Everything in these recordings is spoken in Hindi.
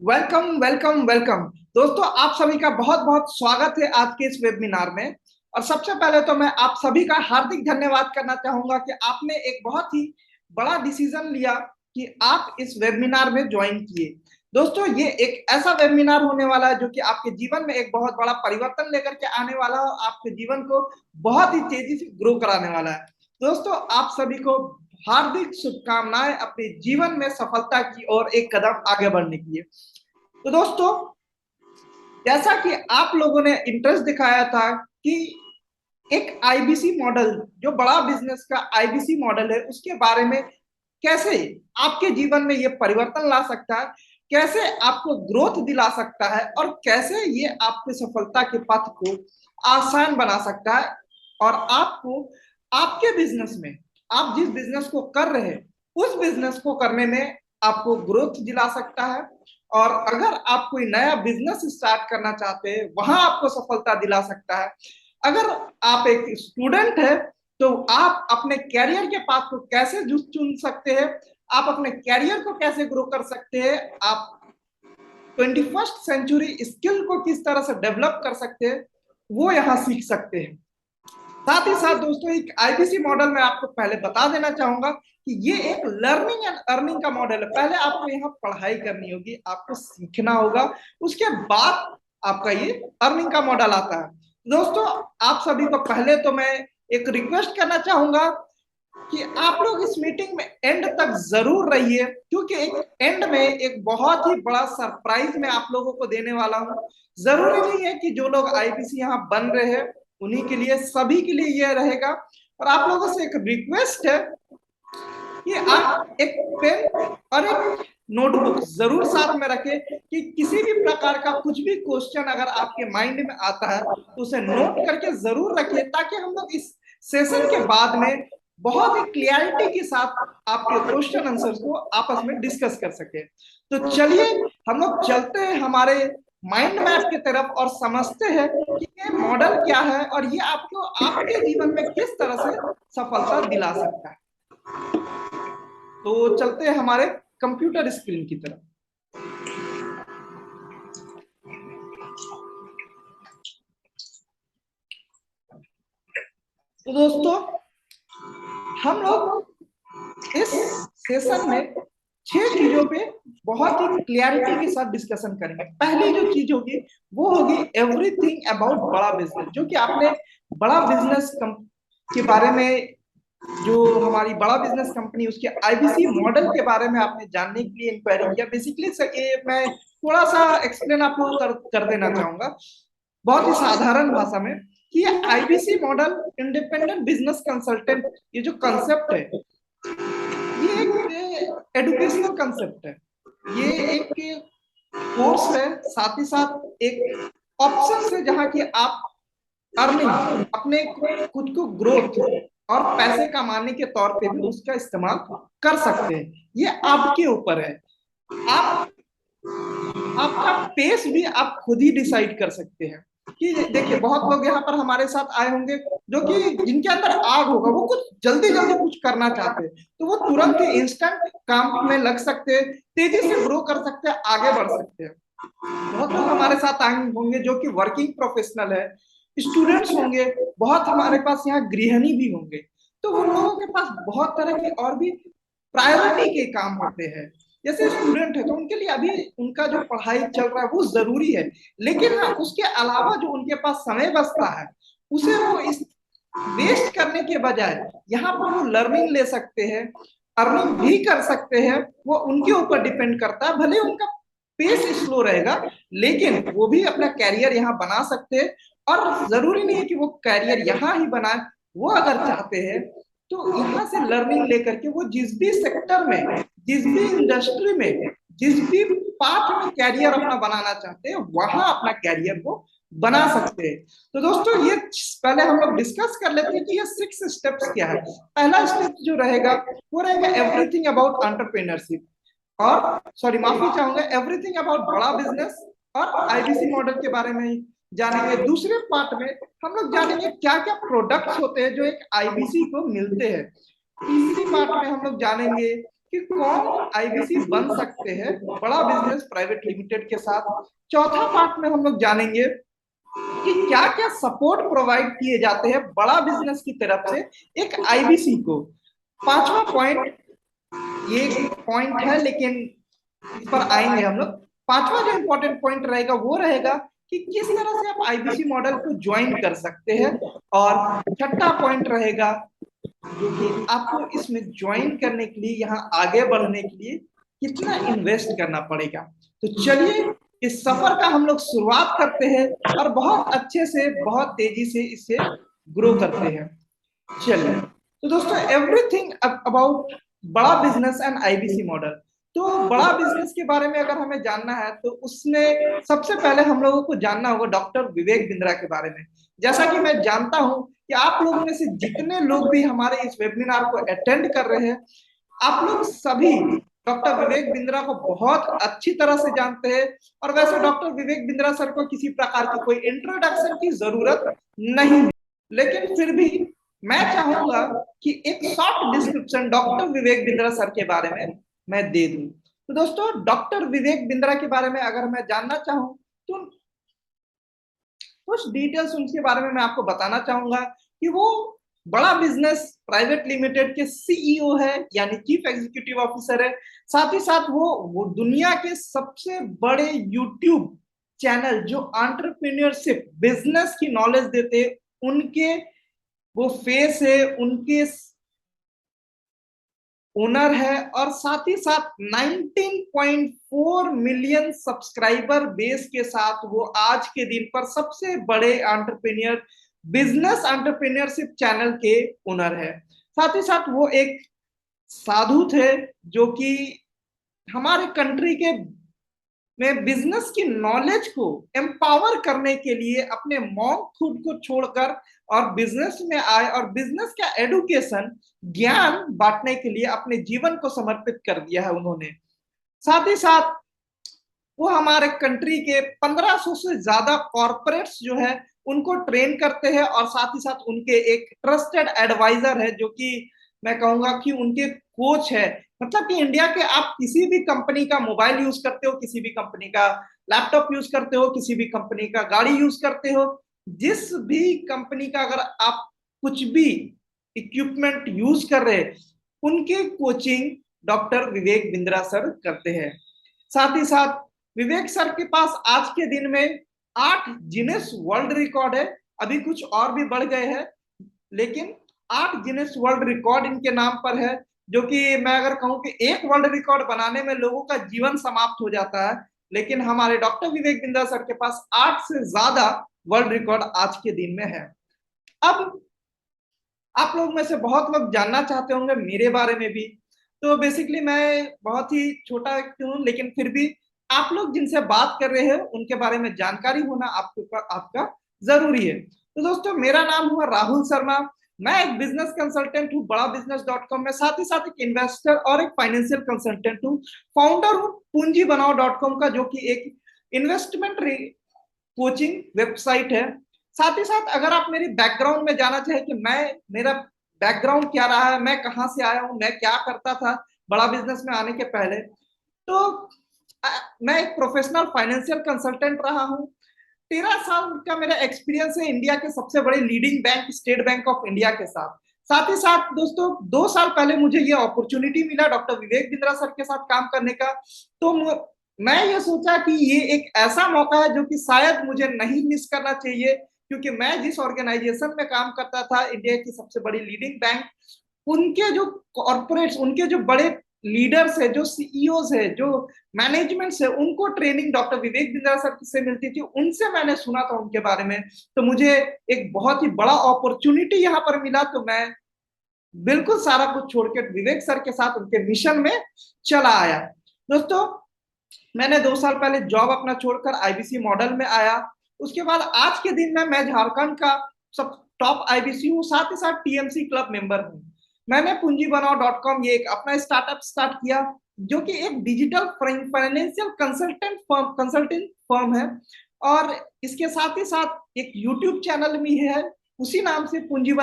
Welcome welcome welcome. दोस्तों, आप सभी का बहुत बहुत स्वागत है आज के इस वेबिनार में। और सबसे पहले तो मैं आप सभी का हार्दिक धन्यवाद करना चाहूंगा कि आपने एक बहुत ही बड़ा डिसीजन लिया कि आप इस वेबिनार में ज्वाइन किए। दोस्तों, ये एक ऐसा वेबिनार होने वाला है जो कि आपके जीवन में एक बहुत बड़ा परिवर्तन लेकर के आने वाला है और आपके जीवन को बहुत ही तेजी से ग्रो कराने वाला है। दोस्तों, आप सभी को हार्दिक शुभकामनाएं अपने जीवन में सफलता की ओर एक कदम आगे बढ़ने की। तो दोस्तों, जैसा कि आप लोगों ने इंटरेस्ट दिखाया था कि एक आईबीसी मॉडल, जो बड़ा बिजनेस का आईबीसी मॉडल है, उसके बारे में कैसे आपके जीवन में ये परिवर्तन ला सकता है, कैसे आपको ग्रोथ दिला सकता है और कैसे ये आपके सफलता के पथ को आसान बना सकता है और आपको आपके बिजनेस में, आप जिस बिजनेस को कर रहे हैं उस बिजनेस को करने में आपको ग्रोथ दिला सकता है। और अगर आप कोई नया बिजनेस स्टार्ट करना चाहते हैं, वहां आपको सफलता दिला सकता है। अगर आप एक स्टूडेंट है तो आप अपने कैरियर के पाथ को कैसे चुन सकते हैं, आप अपने कैरियर को कैसे ग्रो कर सकते हैं, आप 21st सेंचुरी स्किल को किस तरह से डेवलप कर सकते हैं, वो यहाँ सीख सकते हैं। साथ ही साथ दोस्तों, एक आईबीसी मॉडल में आपको पहले बता देना चाहूंगा कि ये एक लर्निंग एंड अर्निंग का मॉडल है। पहले आपको यहाँ पढ़ाई करनी होगी, आपको सीखना होगा, उसके बाद आपका ये अर्निंग का मॉडल आता है। दोस्तों, आप सभी को पहले तो मैं एक रिक्वेस्ट करना चाहूंगा कि आप लोग इस मीटिंग में एंड तक जरूर रहिए, क्योंकि एक एंड में एक बहुत ही बड़ा सरप्राइज मैं आप लोगों को देने वाला हूं। जरूरी नहीं है कि जो लोग आईपीसी यहाँ बन रहे हैं उन्हीं के लिए, सभी के लिए यह रहेगा। और आप लोगों से एक रिक्वेस्ट है कि आप एक पेन और एक नोटबुक जरूर साथ में रखें कि किसी भी प्रकार का कुछ भी क्वेश्चन अगर आपके माइंड में आता है तो उसे नोट करके जरूर रखें, ताकि हम लोग इस सेशन के बाद में बहुत ही क्लियरिटी के साथ आपके क्वेश्चन आंसर्स को आपस में डिस्कस कर सके। तो चलिए हम लोग चलते हैं हमारे माइंड मैप की तरफ और समझते हैं कि ये मॉडल क्या है और ये आपको आपके जीवन में किस तरह से सफलता दिला सकता है। तो चलते हैं हमारे कंप्यूटर स्क्रीन की तरफ। तो दोस्तों, हम लोग इस सेशन में 6 चीजों पे बहुत ही क्लियरिटी के साथ डिस्कशन करेंगे। पहली जो चीज होगी वो होगी एवरीथिंग अबाउट बड़ा बिजनेस, जो कि आपने बड़ा बिजनेस के बारे में, जो हमारी बड़ा बिजनेस कंपनी उसके आईबीसी मॉडल के बारे में आपने जानने के लिए इंक्वायरी किया। बेसिकली मैं थोड़ा सा एक्सप्लेन आप लोगों को कर देना चाहूंगा बहुत ही साधारण भाषा में कि ये IBC model, independent business consultant, ये जो कंसेप्ट है ये एक एडुकेशनल कंसेप्ट है। ये एक कोर्स है, साथ ही साथ एक ऑप्शन है जहां की आप अर्निंग, अपने खुद को ग्रोथ और पैसे कमाने के तौर पे भी उसका इस्तेमाल कर सकते हैं। ये आपके ऊपर है। आप आपका पेस भी आप खुद ही डिसाइड कर सकते हैं। कि देखिए, बहुत लोग यहाँ पर हमारे साथ आए होंगे जो कि जिनके अंदर आग होगा, वो कुछ जल्दी जल्दी कुछ करना चाहते हैं, तो वो तुरंत ही इंस्टेंट काम में लग सकते हैं, तेजी से ग्रो कर सकते हैं, आगे बढ़ सकते हैं। बहुत लोग हमारे साथ आए होंगे जो कि वर्किंग प्रोफेशनल है, स्टूडेंट्स होंगे, बहुत हमारे पास यहाँ गृहिणी भी होंगे। तो उन लोगों के पास बहुत तरह की और भी प्रायोरिटी के काम होते हैं। जैसे स्टूडेंट है तो उनके लिए अभी उनका जो पढ़ाई चल रहा है वो जरूरी है, लेकिन हाँ, उसके अलावा जो उनके पास समय बचता है उसे वो इस वेस्ट करने के बजाय यहाँ पर वो लर्निंग ले सकते हैं, अर्निंग भी कर सकते हैं। वो उनके ऊपर डिपेंड करता है, भले उनका पेस स्लो रहेगा लेकिन वो भी अपना कैरियर यहाँ बना सकते हैं। और जरूरी नहीं है कि वो कैरियर यहाँ ही बनाए, वो अगर चाहते हैं तो यहाँ से लर्निंग लेकर के वो जिस भी सेक्टर में, जिस भी इंडस्ट्री में, जिस भी पार्ट में कैरियर अपना बनाना चाहते हैं वहां अपना कैरियर को बना सकते हैं। तो दोस्तों, ये पहले हम लोग डिस्कस कर लेते हैं कि ये 6 स्टेप्स क्या है। पहला स्टेप जो रहेगा वो रहेगा एवरीथिंग अबाउट एंटरप्रेन्योरशिप, और सॉरी माफी चाहूंगा, एवरीथिंग अबाउट बड़ा बिजनेस और आईबीसी मॉडल के बारे में जानेंगे। दूसरे पार्ट में हम लोग जानेंगे क्या क्या प्रोडक्ट्स होते हैं जो एक आईबीसी को मिलते हैं। तीसरी पार्ट में हम लोग जानेंगे कि कौन आईबीसी बन सकते हैं बड़ा बिजनेस प्राइवेट लिमिटेड के साथ। चौथा पार्ट में हम लोग जानेंगे कि क्या क्या सपोर्ट प्रोवाइड किए जाते हैं बड़ा बिजनेस की तरफ से एक आईबीसी को। पांचवा पॉइंट, ये पॉइंट है लेकिन इस पर आएंगे हम लोग। पांचवा जो इंपॉर्टेंट पॉइंट रहेगा वो रहेगा कि किस तरह से आप आईबीसी मॉडल को ज्वाइन कर सकते हैं। और छठा पॉइंट रहेगा जो कि आपको इसमें ज्वाइन करने के लिए, यहाँ आगे बढ़ने के लिए कितना इन्वेस्ट करना पड़ेगा। तो चलिए इस सफर का हम लोग शुरुआत करते हैं और बहुत अच्छे से बहुत तेजी से इसे ग्रो करते हैं। चलिए तो दोस्तों, एवरीथिंग अबाउट बड़ा बिजनेस एंड आईबीसी मॉडल। तो बड़ा बिजनेस के बारे में अगर हमें जानना है तो उसमें सबसे पहले हम लोगों को जानना होगा डॉक्टर विवेक बिंद्रा के बारे में। जैसा कि मैं जानता हूं कि आप लोगों में से जितने लोग भी हमारे इस वेबिनार को अटेंड कर रहे हैं, आप लोग सभी डॉक्टर विवेक बिंद्रा को बहुत अच्छी तरह से जानते हैं। और वैसे डॉक्टर विवेक बिंद्रा सर को किसी प्रकार की कोई इंट्रोडक्शन की जरूरत नहीं है, लेकिन फिर भी मैं चाहूंगा कि एक short description doctor Vivek Bindra sir के बारे में मैं दे दूं। तो दोस्तों, डॉक्टर विवेक बिंद्रा के बारे में अगर मैं जानना चाहूं तो कुछ डिटेल्स उनके बारे में मैं आपको बताना चाहूंगा कि वो बड़ा बिजनेस प्राइवेट लिमिटेड के सीईओ है, यानी चीफ एग्जीक्यूटिव ऑफिसर है। साथ ही साथ वो दुनिया के सबसे बड़े यूट्यूब चैनल जो एंटरप्रेन्योरशिप बिजनेस की नॉलेज देते हैं, उनके वो फेस है, उनके ओनर है। और साथ ही साथ 19.4 मिलियन सब्सक्राइबर बेस के साथ वो आज के दिन पर सबसे बड़े एंटरप्रेन्योर बिजनेस एंटरप्रेन्योरशिप चैनल के ओनर है। साथ ही साथ वो एक साधु थे जो कि हमारे कंट्री के में बिजनेस की नॉलेज को एम्पावर करने के लिए अपने मॉन्क खुद को छोड़कर और बिजनेस में आए और बिजनेस का एडुकेशन ज्ञान बांटने के लिए अपने जीवन को समर्पित कर दिया है उन्होंने। साथ ही साथ वो हमारे कंट्री के 1500 से ज्यादा कॉर्पोरेट्स जो है उनको ट्रेन करते हैं। और साथ ही साथ उनके एक ट्रस्टेड एडवाइजर है जो कि मैं कहूंगा कि उनके कोच है। मतलब कि इंडिया के आप किसी भी कंपनी का मोबाइल यूज करते हो, किसी भी कंपनी का लैपटॉप यूज करते हो, किसी भी कंपनी का गाड़ी यूज करते हो, जिस भी कंपनी का अगर आप कुछ भी इक्विपमेंट यूज कर रहे हैं, उनके coaching doctor Vivek Bindra sir करते हैं। साथ ही साथ विवेक सर के पास आज के दिन में 8 गिनेस वर्ल्ड रिकॉर्ड है। अभी कुछ और भी बढ़ गए हैं, लेकिन 8 गिनेस वर्ल्ड रिकॉर्ड इनके नाम पर है। जो कि मैं अगर कहूं कि एक वर्ल्ड रिकॉर्ड बनाने में लोगों का जीवन समाप्त हो जाता है, लेकिन हमारे डॉक्टर विवेक बिंद्रा सर के पास 8 से ज्यादा वर्ल्ड रिकॉर्ड आज के दिन में है। अब आप लोग में से बहुत लोग जानना चाहते होंगे मेरे बारे में भी। तो बेसिकली मैं बहुत ही छोटा व्यक्ति हूँ, लेकिन फिर भी आप लोग जिनसे बात कर रहे हैं उनके बारे में जानकारी होना आपका जरूरी है। तो दोस्तों, मेरा नाम हुआ राहुल शर्मा। मैं एक बिजनेस कंसल्टेंट हूँ बड़ा बिजनेस.com में। साथ ही साथ एक इन्वेस्टर और एक फाइनेंशियल कंसल्टेंट हूँ। फाउंडर हूँ पूंजीबनाओ.com का, जो कि एक इन्वेस्टमेंट कोचिंग वेबसाइट है। साथ ही साथ अगर आप मेरी बैकग्राउंड में जाना चाहे कि मेरा बैकग्राउंड क्या रहा है, मैं कहां से आया हूं, मैं क्या करता था बड़ा बिजनेस में आने के पहले, तो मैं एक प्रोफेशनल फाइनेंशियल कंसल्टेंट रहा हूं। 13 साल का मेरा एक्सपीरियंस है इंडिया के सबसे बड़े leading bank state bank of India के साथ। साथ ही साथ दोस्तों, 2 साल पहले मुझे ये अपॉर्चुनिटी मिला डॉक्टर विवेक बिंद्रा सर के साथ काम करने का। तो मैं ये सोचा कि ये एक ऐसा मौका है जो कि शायद मुझे नहीं मिस करना चाहिए, क्योंकि मैं जिस ऑर्गेनाइजेशन में काम करता था, इंडिया की सबसे बड़ी लीडिंग बैंक, उनके जो कॉर्पोरेट्स, उनके जो बड़े लीडर्स है, जो सीईओज है, जो मैनेजमेंट्स है, उनको training doctor Vivek Bindra sir से मिलती थी। उनसे मैंने सुना था उनके बारे में। तो मुझे एक बहुत ही बड़ा अपॉर्चुनिटी यहाँ पर मिला, तो मैं बिल्कुल सारा कुछ छोड़ के विवेक सर के साथ उनके मिशन में चला आया। दोस्तों, मैंने 2 साल पहले जॉब अपना छोड़कर आईबीसी मॉडल में आया। उसके बाद आज के दिन में मैं झारखंड का सब टॉप आईबीसी हूँ, साथ ही साथ टीएमसी क्लब मेंबर हूँ। मैंने पूंजीबनाओ.com ये एक अपना स्टार्टअप स्टार्ट किया, जो कि एक डिजिटल फाइनेंशियल कंसल्टिंग फर्म है। और इसके साथ ही साथ एक यूट्यूब चैनल भी है उसी नाम से, पूंजी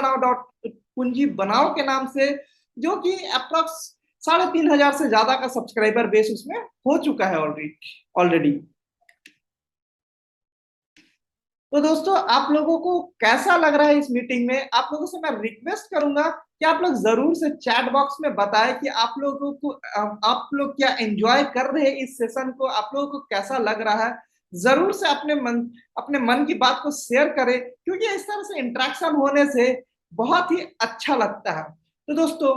बनाओ के नाम से, जो कि अप्रोक्स 3,500 से ज्यादा का सब्सक्राइबर बेस उसमें हो चुका है ऑलरेडी। तो दोस्तों, आप लोगों को कैसा लग रहा है इस मीटिंग में? आप लोगों से मैं रिक्वेस्ट करूंगा कि आप लोग जरूर से चैट बॉक्स में बताएं कि आप लोगों को आप लोग क्या एंजॉय कर रहे हैं इस सेशन को, आप लोगों को कैसा लग रहा है। जरूर से अपने मन की बात को शेयर करें, क्योंकि इस तरह से इंटरेक्शन होने से बहुत ही अच्छा लगता है। तो दोस्तों,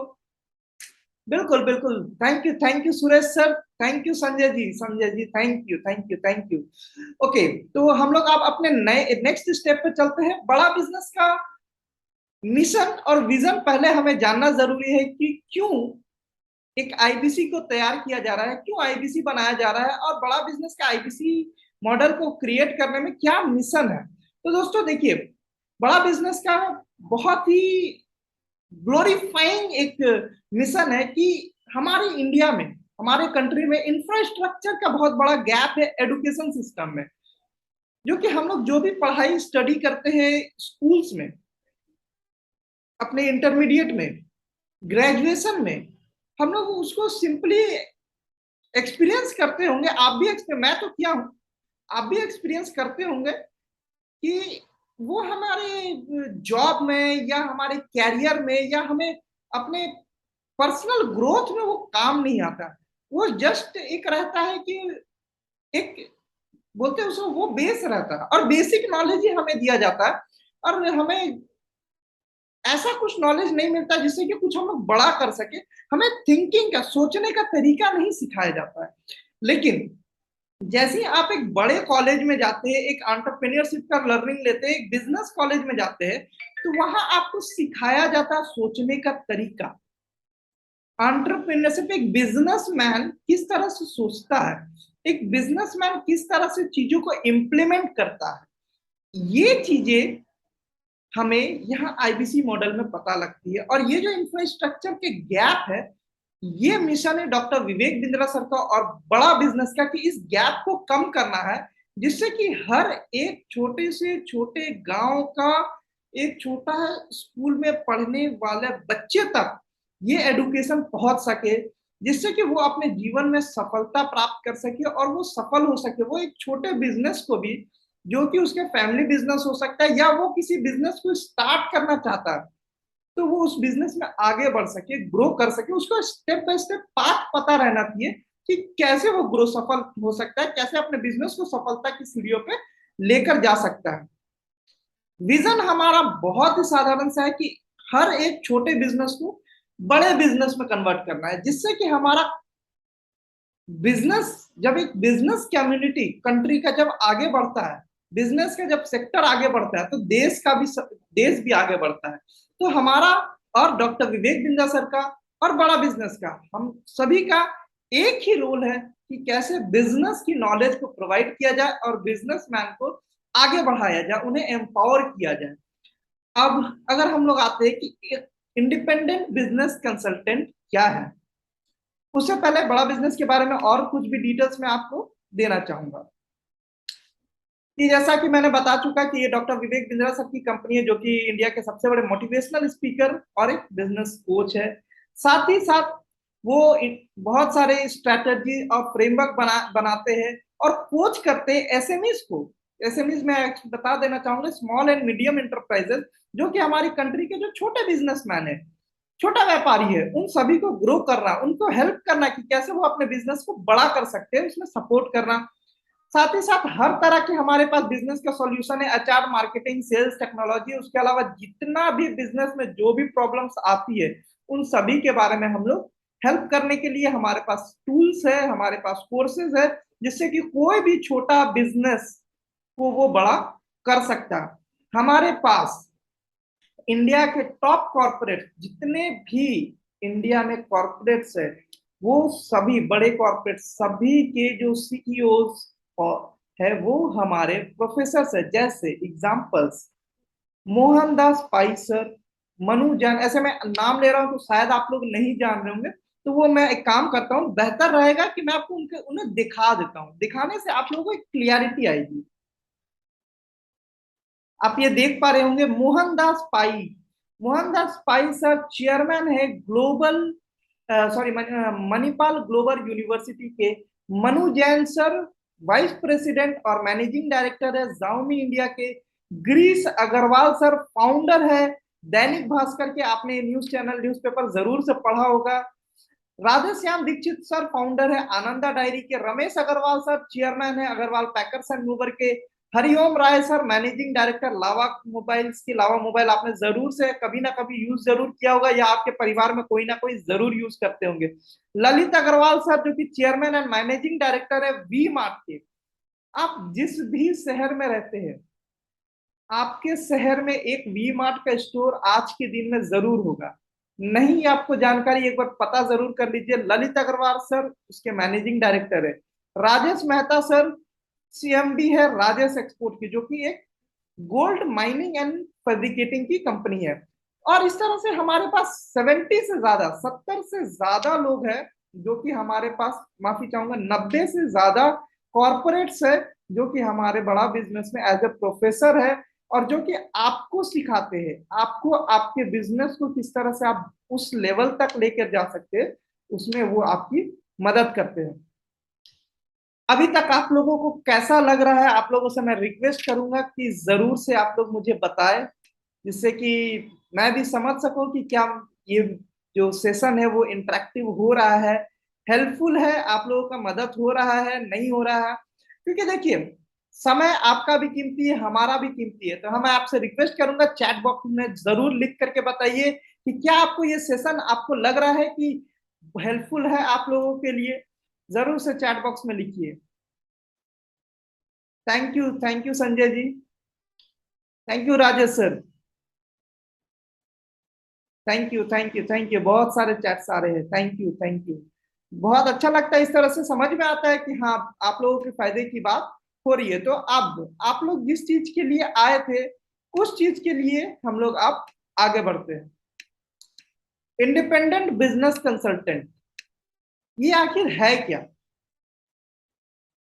बिल्कुल बिल्कुल, thank you Suresh sir, thank you Sanjay ji, thank you. Okay, तो हम लोग अब अपने नए नेक्स्ट स्टेप पे चलते हैं। बड़ा बिजनेस का मिशन और विजन पहले हमें जानना जरूरी है कि क्यों एक आईबीसी को तैयार किया जा रहा है, क्यों आईबीसी बनाया जा रहा है, और बड़ा बिजनेस का आईबीसी मॉडल को क्रिएट करने में क्या मिशन है। तो दोस्तों देखिए, बड़ा बिजनेस का बहुत ही ग्लोरीफाइंग एक मिशन है कि हमारे इंडिया में, हमारे कंट्री में इंफ्रास्ट्रक्चर का बहुत बड़ा गैप है एजुकेशन सिस्टम में। जो कि हम लोग जो भी पढ़ाई स्टडी करते हैं स्कूल्स में, अपने इंटरमीडिएट में, ग्रेजुएशन में, हम लोग उसको सिंपली एक्सपीरियंस करते होंगे। आप भी मैं तो किया हूं, आप भी एक्सपीरियंस करते होंगे कि वो हमारे जॉब में या हमारे कैरियर में या हमें अपने पर्सनल ग्रोथ में वो काम नहीं आता। वो जस्ट एक रहता है कि एक बोलते हैं उसको, वो बेस रहता है और बेसिक नॉलेज ही हमें दिया जाता है, और हमें ऐसा कुछ नॉलेज नहीं मिलता जिससे कि कुछ हम लोग बड़ा कर सके। हमें थिंकिंग का, सोचने का तरीका नहीं सिखाया जाता है। लेकिन जैसे ही आप एक बड़े कॉलेज में जाते हैं, एक एंटरप्रेन्योरशिप का लर्निंग लेते हैं, एक बिजनेस कॉलेज में जाते हैं, तो वहां आपको सिखाया जाता है सोचने का तरीका। एंटरप्रेन्योरशिप, एक बिजनेसमैन किस तरह से सोचता है, एक बिजनेसमैन किस तरह से चीजों को इम्प्लीमेंट करता है, ये चीजें हमें यहाँ आईबीसी मॉडल में पता लगती है। और ये जो इंफ्रास्ट्रक्चर के गैप है, ये मिशन है डॉक्टर विवेक बिंद्रा सर का और बड़ा बिजनेस का, कि इस गैप को कम करना है, जिससे कि हर एक छोटे से छोटे गांव का एक छोटा स्कूल में पढ़ने वाले बच्चे तक ये एडुकेशन पहुंच सके, जिससे कि वो अपने जीवन में सफलता प्राप्त कर सके और वो सफल हो सके। वो एक छोटे बिजनेस को भी, जो कि उसके फैमिली बिजनेस हो सकता है या वो किसी बिजनेस को स्टार्ट करना चाहता है, तो वो उस बिजनेस में आगे बढ़ सके, ग्रो कर सके। उसको स्टेप बाय स्टेप पाथ पता रहना चाहिए कि कैसे वो ग्रो सफल हो सकता है, कैसे अपने बिजनेस को सफलता की सीढ़ियों पे लेकर जा सकता है। विजन हमारा बहुत ही साधारण सा है कि हर एक छोटे बिजनेस को बड़े बिजनेस में कन्वर्ट करना है, जिससे कि हमारा बिजनेस, जब एक बिजनेस कम्युनिटी कंट्री का जब आगे बढ़ता है, बिजनेस का जब सेक्टर आगे बढ़ता है, तो देश भी आगे बढ़ता है। तो हमारा और डॉक्टर विवेक बिंद्रा सर का और बड़ा बिजनेस का, हम सभी का एक ही रोल है कि कैसे बिजनेस की नॉलेज को प्रोवाइड किया जाए और बिजनेसमैन को आगे बढ़ाया जाए, उन्हें एम्पावर किया जाए। अब अगर हम लोग आते हैं कि इंडिपेंडेंट बिजनेस कंसल्टेंट क्या है, उससे पहले बड़ा बिजनेस के बारे में और कुछ भी डिटेल्स मैं आपको देना चाहूंगा। कि जैसा कि मैंने बता चुका कि ये डॉक्टर विवेक बिंद्रा सर की कंपनी है, जो कि इंडिया के सबसे बड़े मोटिवेशनल स्पीकर और एक बिजनेस कोच है। साथ ही साथ वो बहुत सारे स्ट्रेटजी और फ्रेमवर्क बनाते हैं और कोच करते हैं एसएमईज को। एसएमईज में बता देना चाहूंगा, स्मॉल एंड मीडियम इंटरप्राइजेस, जो कि हमारी कंट्री के जो छोटे बिजनेसमैन है, छोटा व्यापारी है, उन सभी को ग्रो करना, उनको हेल्प करना कि कैसे वो अपने बिजनेस को बड़ा कर सकते हैं, उसमें सपोर्ट करना। साथ ही साथ हर तरह के हमारे पास बिजनेस का सॉल्यूशन है, एचआर, मार्केटिंग, सेल्स, टेक्नोलॉजी, उसके अलावा जितना भी बिजनेस में जो भी प्रॉब्लम्स आती है, उन सभी के बारे में हम लोग हेल्प करने के लिए हमारे पास टूल्स है, हमारे पास कोर्सेज है, जिससे कि कोई भी छोटा बिजनेस को वो बड़ा कर सकता है। हमारे पास इंडिया के टॉप कॉर्पोरेट जितने भी इंडिया में कॉर्पोरेट्स है, वो सभी बड़े कॉर्पोरेट सभी के जो सीईओ है वो हमारे प्रोफेसर है। जैसे एग्जांपल्स मोहनदास पाई सर, मनु जैन, ऐसे मैं नाम ले रहा हूं तो शायद आप लोग नहीं जान रहे होंगे, तो वो मैं एक काम करता हूँ, बेहतर रहेगा कि मैं आपको उन्हें दिखा देता हूँ, दिखाने से आप लोगों को एक क्लियरिटी आएगी। आप ये देख पा रहे होंगे, मोहनदास पाई, मोहनदास पाई सर चेयरमैन है global sorry Manipal global university के Manu Jain sir vice president और मैनेजिंग डायरेक्टर है Xiaomi इंडिया के। गिरीश अग्रवाल सर फाउंडर है दैनिक भास्कर के, आपने न्यूज चैनल न्यूज़पेपर जरूर से पढ़ा होगा। राधेश्याम दीक्षित सर फाउंडर है आनंदा डायरी के। रमेश अग्रवाल सर चेयरमैन है अग्रवाल पैकर्स एंड मूवर के। हरिओम राय सर मैनेजिंग डायरेक्टर लावा मोबाइल्स की। लावा मोबाइल आपने जरूर से कभी ना कभी यूज जरूर किया होगा या आपके परिवार में कोई ना कोई जरूर यूज करते होंगे। ललित अग्रवाल सर जो कि चेयरमैन एंड मैनेजिंग डायरेक्टर है वी मार्ट के। आप जिस भी शहर में रहते हैं, आपके शहर में एक वी मार्ट का स्टोर आज के दिन में जरूर होगा। नहीं आपको जानकारी एक बार पता जरूर कर लीजिए। ललित अग्रवाल सर उसके मैनेजिंग डायरेक्टर है। राजेश मेहता सर सीएमडी है राजेश एक्सपोर्ट की, जो कि एक गोल्ड माइनिंग एंड फैब्रिकेटिंग की कंपनी है। और इस तरह से हमारे पास 70 से ज्यादा लोग हैं जो कि हमारे पास, माफी चाहूंगा, 90 से ज्यादा कॉर्पोरेट्स है जो कि हमारे बड़ा बिजनेस में एज ए प्रोफेसर है और जो कि आपको सिखाते हैं, आपको आपके बिजनेस को किस तरह से आप उस लेवल तक लेकर जा सकते हैं, उसमें वो आपकी मदद करते हैं। अभी तक आप लोगों को कैसा लग रहा है? आप लोगों से मैं रिक्वेस्ट करूंगा कि जरूर से आप लोग मुझे बताएं, जिससे कि मैं भी समझ सकूं कि क्या ये जो सेशन है वो इंटरेक्टिव हो रहा है, हेल्पफुल है, आप लोगों का मदद हो रहा है, नहीं हो रहा है। क्योंकि देखिए, समय आपका भी कीमती है, हमारा भी कीमती है। तो हम आपसे रिक्वेस्ट करूंगा चैट बॉक्स में जरूर लिख करके बताइए कि क्या आपको ये सेशन आपको लग रहा है कि हेल्पफुल है आप लोगों के लिए। जरूर से चैट बॉक्स में लिखिए। Thank you Sanjay ji. Thank you Rajesh sir. Thank you, बहुत सारे चैट्स आ रहे हैं। Thank you. बहुत अच्छा लगता है, इस तरह से समझ में आता है कि हाँ आप लोगों के फायदे की बात हो रही है। तो अब आप लोग जिस चीज के लिए आए थे उस चीज के लिए हम लोग अब आगे बढ़ते हैं। इंडिपेंडेंट बिजनेस कंसल्टेंट ये आखिर है क्या?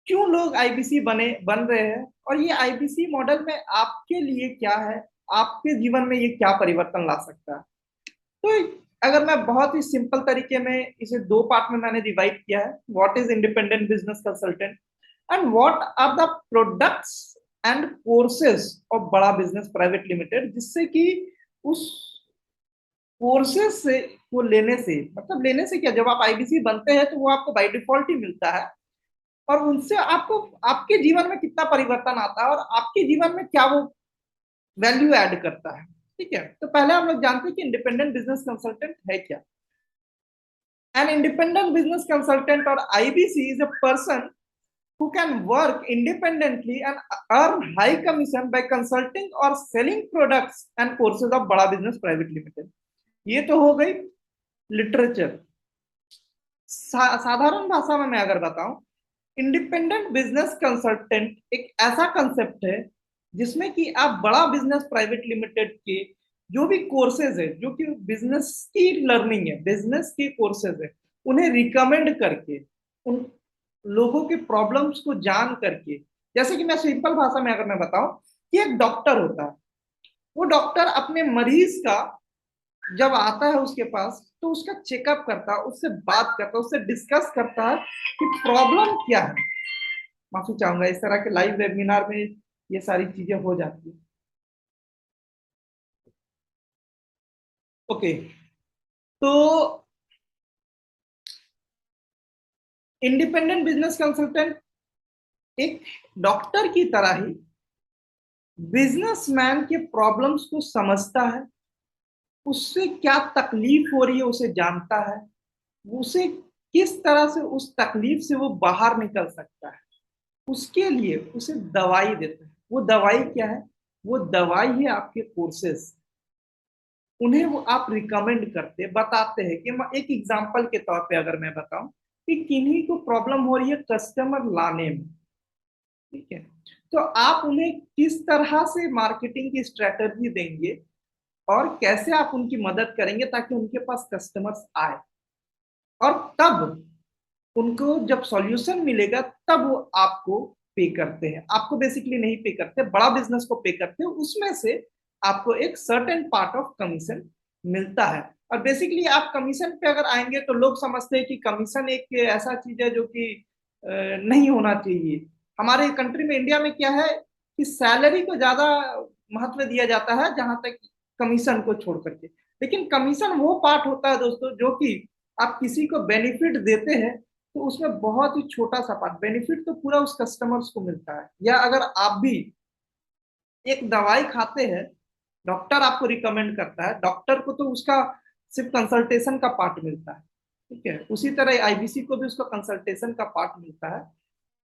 क्यों लोग आईबीसी बन रहे हैं? और ये आईबीसी मॉडल में आपके लिए क्या है? आपके जीवन में ये क्या परिवर्तन ला सकता है? तो अगर मैं बहुत ही सिंपल तरीके में इसे दो पार्ट में मैंने डिवाइड किया है, what is independent business consultant and what are the products and courses of Bada business private limited, जिससे कि उस कोर्सेज से वो लेने से, मतलब लेने से क्या, जब आप आईबीसी बनते हैं तो वो आपको बाय डिफॉल्ट ही मिलता है और उनसे आपको आपके जीवन में कितना परिवर्तन आता है और आपके जीवन में क्या वो वैल्यू ऐड करता है। ठीक है, तो पहले हम लोग जानते हैं कि इंडिपेंडेंट बिजनेस कंसल्टेंट है क्या। एन इंडिपेंडेंट बिजनेस कंसल्टेंट और IBC is a person who can work independently and earn high commission by consulting or selling products and courses of बड़ा बिजनेस प्राइवेट लिमिटेड। ये तो हो गई लिटरेचर। साधारण भाषा में मैं अगर बताऊं, इंडिपेंडेंट बिजनेस कंसल्टेंट एक ऐसा कंसेप्ट है जिसमें कि आप बड़ा बिजनेस प्राइवेट लिमिटेड के जो भी कोर्सेज है, जो कि बिजनेस की लर्निंग है, बिजनेस के कोर्सेज है, उन्हें रिकमेंड करके, उन लोगों के प्रॉब्लम्स को जान करके, जैसे कि मैं सिंपल भाषा में अगर मैं बताऊं कि एक डॉक्टर होता है, वो डॉक्टर अपने मरीज का जब आता है उसके पास तो उसका चेकअप करता है, उससे बात करता है, उससे डिस्कस करता है कि प्रॉब्लम क्या है। माफी चाहूंगा, इस तरह के लाइव वेबिनार में ये सारी चीजें हो जाती है। ओके, तो इंडिपेंडेंट बिजनेस कंसल्टेंट एक डॉक्टर की तरह ही बिजनेसमैन के प्रॉब्लम्स को समझता है, उससे क्या तकलीफ हो रही है उसे जानता है, उसे किस तरह से उस तकलीफ से वो बाहर निकल सकता है, उसके लिए उसे दवाई देता है। वो दवाई क्या है? वो दवाई है आपके कोर्सेस। उन्हें वो आप रिकमेंड करते बताते हैं कि मैं एक एग्जांपल के तौर पे अगर मैं बताऊं कि किन्हीं को प्रॉब्लम हो रही है कस्टमर लाने में, ठीक है, तो आप उन्हें किस तरह से मार्केटिंग की स्ट्रेटजी देंगे और कैसे आप उनकी मदद करेंगे ताकि उनके पास कस्टमर्स आए, और तब उनको जब सॉल्यूशन मिलेगा तब वो आपको पे करते हैं। आपको बेसिकली नहीं पे करते, बड़ा बिजनेस को पे करते हैं, उसमें से आपको एक सर्टेन पार्ट ऑफ कमीशन मिलता है। और बेसिकली आप कमीशन पे अगर आएंगे तो लोग समझते हैं कि कमीशन एक ऐसा चीज है जो कि नहीं होना चाहिए। हमारे कंट्री में, इंडिया में क्या है कि सैलरी को ज्यादा महत्व दिया जाता है जहां तक कमीशन को छोड़ करके। लेकिन कमीशन वो पार्ट होता है दोस्तों जो कि आप किसी को बेनिफिट देते हैं तो उसमें बहुत ही छोटा सा पार्ट, बेनिफिट तो पूरा उस कस्टमर्स को मिलता है। या अगर आप भी एक दवाई खाते हैं, डॉक्टर आपको रिकमेंड करता है, डॉक्टर को तो उसका सिर्फ कंसल्टेशन का पार्ट मिलता है, ठीक है। उसी तरह आईबीसी को भी उसका कंसल्टेशन का पार्ट मिलता है,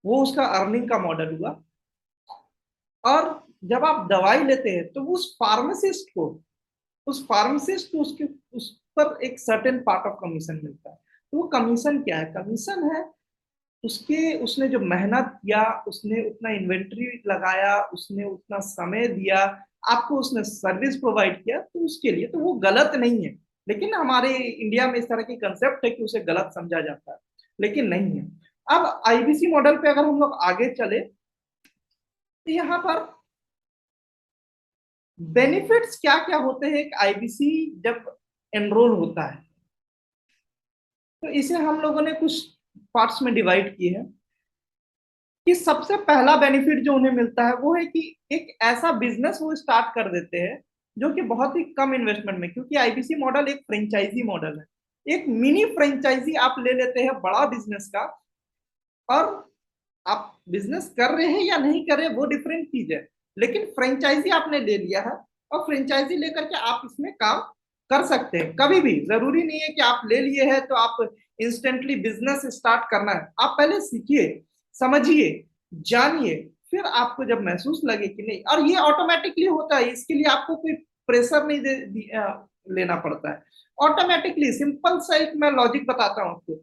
वो उसका अर्निंग का मॉडल हुआ। और जब आप दवाई लेते हैं तो उस फार्मासिस्ट को उसके उस पर एक सर्टेन पार्ट ऑफ कमीशन मिलता है। तो वो कमीशन क्या है? कमीशन है उसने जो मेहनत किया, उसने उतना इन्वेंट्री लगाया, उसने उतना समय दिया, आपको उसने सर्विस प्रोवाइड किया, तो उसके लिए तो वो गलत नहीं है। लेकिन हमारे इंडिया में इस तरह की कंसेप्ट है कि उसे गलत समझा जाता है, लेकिन नहीं है। अब आईबीसी मॉडल पे अगर हम लोग आगे चले तो यहाँ पर बेनिफिट्स क्या क्या होते हैं एक आईबीसी जब एनरोल होता है, तो इसे हम लोगों ने कुछ पार्ट्स में डिवाइड किए हैं। कि सबसे पहला बेनिफिट जो उन्हें मिलता है वो है कि एक ऐसा बिजनेस वो स्टार्ट कर देते हैं जो कि बहुत ही कम इन्वेस्टमेंट में, क्योंकि आईबीसी मॉडल एक फ्रेंचाइजी मॉडल है। एक मिनी फ्रेंचाइजी आप ले लेते हैं बड़ा बिजनेस का, और आप बिजनेस कर रहे हैं या नहीं कर रहे वो डिफरेंट चीज है, लेकिन फ्रेंचाइजी आपने ले लिया है और फ्रेंचाइजी लेकर के आप इसमें काम कर सकते हैं कभी भी। जरूरी नहीं है कि आप ले लिए हैं तो आप इंस्टेंटली बिजनेस स्टार्ट करना है। आप पहले सीखिए, समझिए, जानिए, फिर आपको जब महसूस लगे कि नहीं, और ये ऑटोमेटिकली होता है, इसके लिए आपको कोई प्रेशर नहीं लेना पड़ता है। ऑटोमेटिकली सिंपल सा एक मैं लॉजिक बताता हूँ आपको।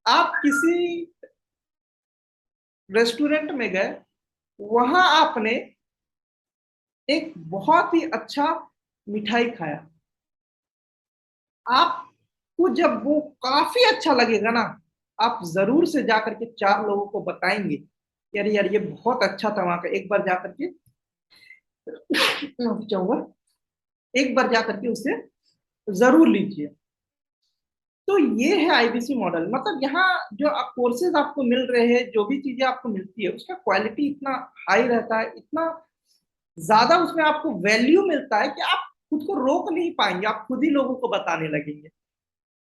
आप किसी रेस्टोरेंट में गए, वहां आपने एक बहुत ही अच्छा मिठाई खाया, आपको जब वो काफी अच्छा लगेगा ना, आप जरूर से जाकर के चार लोगों को बताएंगे कि अरे यार ये बहुत अच्छा था वहां का, एक बार जाकर के माफी चाहूंगा, एक बार जाकर के उससे जरूर लीजिए। तो ये है आईबीसी मॉडल। मतलब यहाँ जो कोर्सेज आपको मिल रहे हैं, जो भी चीजें आपको मिलती है, उसका क्वालिटी इतना हाई रहता है, इतना ज्यादा उसमें आपको वैल्यू मिलता है कि आप खुद को रोक नहीं पाएंगे, आप खुद ही लोगों को बताने लगेंगे।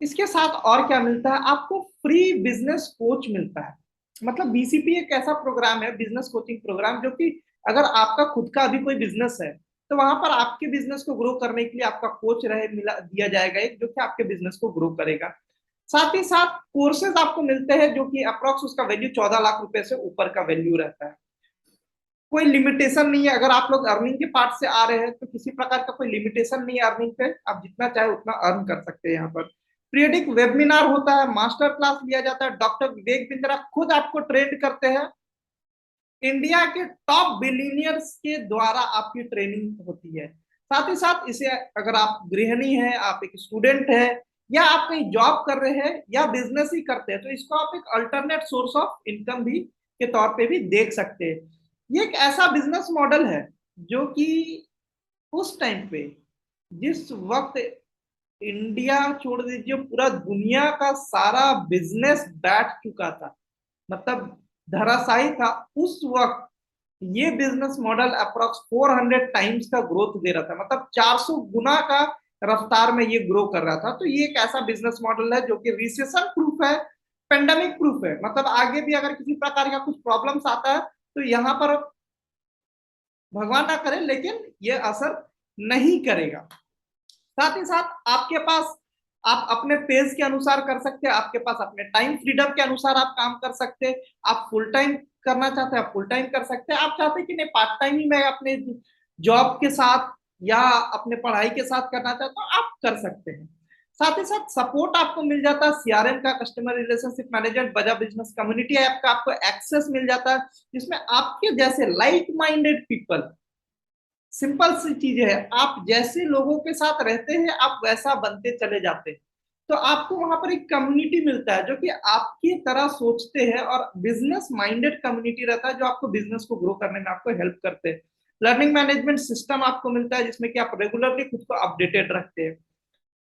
इसके साथ और क्या मिलता है आपको? फ्री बिजनेस कोच मिलता है। मतलब बीसीपी एक ऐसा प्रोग्राम है, बिजनेस कोचिंग प्रोग्राम, जो कि अगर आपका खुद का अभी कोई बिजनेस है तो वहां पर आपके बिजनेस को ग्रो करने के लिए आपका कोच रहे मिला दिया जाएगा एक, जो कि आपके बिजनेस को ग्रो करेगा। साथ ही साथ कोर्सेज आपको मिलते हैं जो कि अप्रोक्स उसका वैल्यू 14 लाख रुपए से ऊपर का वैल्यू रहता है। कोई लिमिटेशन नहीं है, अगर आप लोग अर्निंग के पार्ट से आ रहे हैं तो किसी प्रकार का कोई लिमिटेशन नहीं है अर्निंग पे, आप जितना चाहे उतना अर्न कर सकते हैं। यहाँ पर पीरियडिक वेबिनार होता है, मास्टर क्लास लिया जाता है, डॉक्टर विवेक बिंद्रा खुद आपको ट्रेन करते हैं, इंडिया के टॉप बिलीनियर्स के द्वारा आपकी ट्रेनिंग होती है। साथ ही साथ इसे अगर आप गृहिणी हैं, आप एक स्टूडेंट है, या आप कहीं जॉब कर रहे हैं या बिजनेस ही करते हैं, तो इसको आप एक अल्टरनेट सोर्स ऑफ इनकम भी के तौर पे भी देख सकते हैं। ये एक ऐसा बिजनेस मॉडल है जो कि उस टाइम पे, जिस वक्त इंडिया छोड़ दीजिए, पूरा दुनिया का सारा बिजनेस बैठ चुका था, मतलब धराशायी था, उस वक्त ये बिजनेस मॉडल अप्रोक्स 400 टाइम्स का ग्रोथ दे रहा था, मतलब 400 गुना का रफ्तार में ये ग्रो कर रहा था। तो ये एक ऐसा बिजनेस मॉडल है जो कि रिसेशन प्रूफ है, पेंडेमिक प्रूफ है। मतलब आगे भी अगर किसी प्रकार का कुछ प्रॉब्लम्स आता है तो यहाँ पर, भगवान ना करे, लेकिन ये असर नहीं करेगा। साथ ही साथ आपके पास, आप अपने पेज के अनुसार कर सकते हैं, आपके पास अपने टाइम फ्रीडम के अनुसार आप काम कर सकते हैं। आप फुल टाइम करना चाहते हैं आप फुल टाइम कर सकते हैं, आप चाहते हैं कि नहीं पार्ट टाइम ही मैं अपने जॉब के साथ या अपने पढ़ाई के साथ करना चाहता हूँ, आप कर सकते हैं। साथ ही साथ सपोर्ट आपको मिल जाता है, सीआरएम का, customer relationship management, Bajaj business community app का आपको एक्सेस मिल जाता है, जिसमें आपके जैसे लाइक माइंडेड पीपल, सिंपल सी चीज है, आप जैसे लोगों के साथ रहते हैं आप वैसा बनते चले जाते हैं। तो आपको वहां पर एक कम्युनिटी मिलता है जो कि आपकी तरह सोचते हैं, और बिजनेस माइंडेड कम्युनिटी रहता है जो आपको बिजनेस को ग्रो करने में आपको हेल्प करते हैं। लर्निंग मैनेजमेंट सिस्टम आपको मिलता है जिसमें कि आप रेगुलरली खुद को अपडेटेड रखते हैं।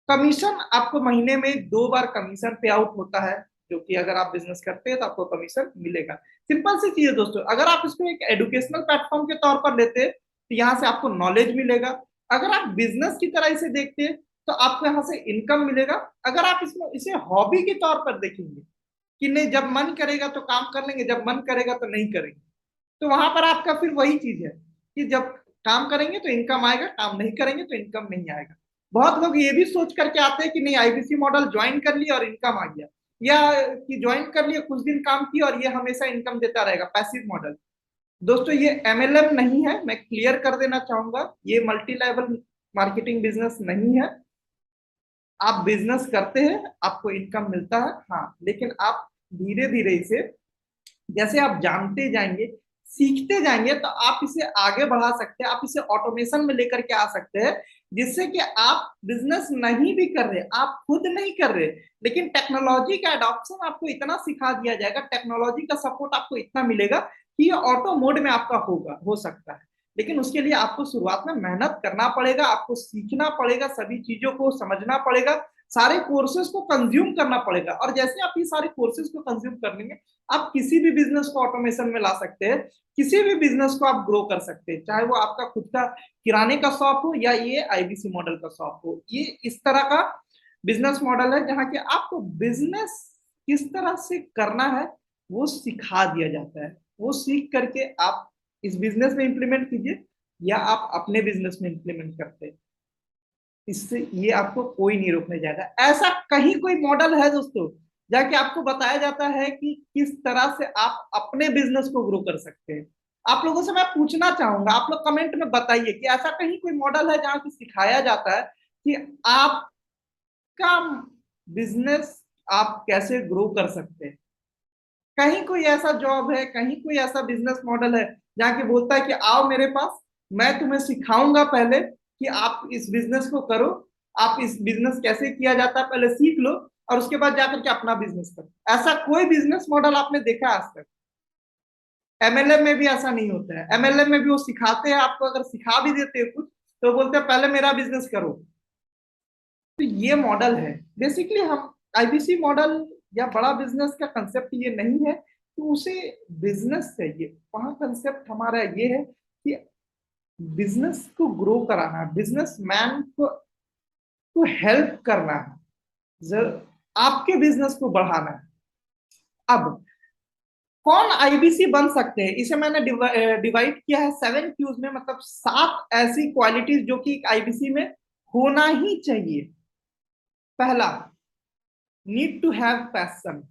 कमीशन आपको महीने में 2 बार कमीशन पे आउट होता है, जो कि अगर आप बिजनेस करते हैं तो आपको कमीशन मिलेगा। सिंपल सी चीज है दोस्तों, अगर आप इसको एक एजुकेशनल प्लेटफॉर्म के तौर पर लेते हैं तो यहाँ से आपको नॉलेज मिलेगा। अगर आप बिजनेस की तरह इसे देखते हैं तो आपको यहाँ से इनकम मिलेगा। अगर आप इसमें इसे हॉबी के तौर पर देखेंगे कि नहीं, जब मन करेगा तो काम कर लेंगे, जब मन करेगा तो नहीं करेंगे, तो वहां पर आपका फिर वही चीज है कि जब काम करेंगे तो इनकम आएगा, काम नहीं करेंगे तो इनकम नहीं आएगा। बहुत लोग ये भी सोच करके आते हैं कि नहीं, आईबीसी मॉडल ज्वाइन कर लिया और इनकम आ गया, या कि ज्वाइन कर लिया, कुछ दिन काम किया और ये हमेशा इनकम देता रहेगा, पैसिव मॉडल। दोस्तों ये एमएलएम नहीं है, मैं क्लियर कर देना चाहूंगा, ये मल्टी लेवल मार्केटिंग बिजनेस नहीं है। आप बिजनेस करते हैं, आपको इनकम मिलता है, हाँ, लेकिन आप धीरे धीरे इसे, जैसे आप जानते जाएंगे, सीखते जाएंगे, तो आप इसे आगे बढ़ा सकते हैं, आप इसे ऑटोमेशन में लेकर के आ सकते हैं, जिससे कि आप बिजनेस नहीं भी कर रहे, आप खुद नहीं कर रहे, लेकिन टेक्नोलॉजी का एडॉप्शन आपको इतना सिखा दिया जाएगा, टेक्नोलॉजी का सपोर्ट आपको इतना मिलेगा कि ये ऑटो मोड में आपका होगा, हो सकता है। लेकिन उसके लिए आपको शुरुआत में मेहनत करना पड़ेगा, आपको सीखना पड़ेगा, सभी चीजों को समझना पड़ेगा, सारे कोर्सेज को कंज्यूम करना पड़ेगा। और जैसे आप ये सारे कोर्सेज को कंज्यूम कर लेंगे, आप किसी भी बिजनेस को ऑटोमेशन में ला सकते हैं, किसी भी बिजनेस को आप ग्रो कर सकते हैं, चाहे वो आपका खुद का किराने का शॉप हो या ये आईबीसी मॉडल का शॉप हो। ये इस तरह का बिजनेस मॉडल है जहां कि आपको बिजनेस किस तरह से करना है वो सिखा दिया जाता है, वो सीख करके आप इस बिजनेस में इंप्लीमेंट कीजिए या आप अपने बिजनेस में इंप्लीमेंट करते हैं, इससे ये आपको कोई नहीं रोकने जाएगा। ऐसा कहीं कोई मॉडल है दोस्तों जाके आपको बताया जाता है कि किस तरह से आप अपने बिजनेस को ग्रो कर सकते हैं? आप लोगों से मैं पूछना चाहूंगा, आप लोग कमेंट में बताइए कि ऐसा कहीं कोई मॉडल है जहां की सिखाया जाता है कि आपका बिजनेस आप कैसे ग्रो कर सकते हैं? कहीं कोई ऐसा जॉब है, कहीं कोई ऐसा बिजनेस मॉडल है जहाँ की बोलता है कि आओ मेरे पास, मैं तुम्हें सिखाऊंगा पहले कि आप इस बिजनेस को करो, आप इस बिजनेस कैसे किया जाता है पहले सीख लो और उसके बाद जाकर के अपना बिजनेस करो? ऐसा कोई बिजनेस मॉडल आपने देखा आज तक? एमएलएम में भी ऐसा नहीं होता है। एमएलएम में भी वो सिखाते हैं आपको, अगर सिखा भी देते हैं कुछ तो बोलते हैं पहले मेरा बिजनेस करो। तो ये मॉडल है बेसिकली। हम आईबीसी मॉडल या बड़ा बिजनेस का कंसेप्ट ये नहीं है तो उसे बिजनेस चाहिए, वहां कंसेप्ट हमारा ये है कि बिजनेस को ग्रो कराना है, बिजनेसमैन को हेल्प करना है, आपके बिजनेस को बढ़ाना है। अब कौन आईबीसी बन सकते हैं, इसे मैंने डिवाइड किया है 7 क्यूज में, मतलब 7 ऐसी क्वालिटीज जो कि आईबीसी में होना ही चाहिए। पहला, नीड टू हैव पैशन,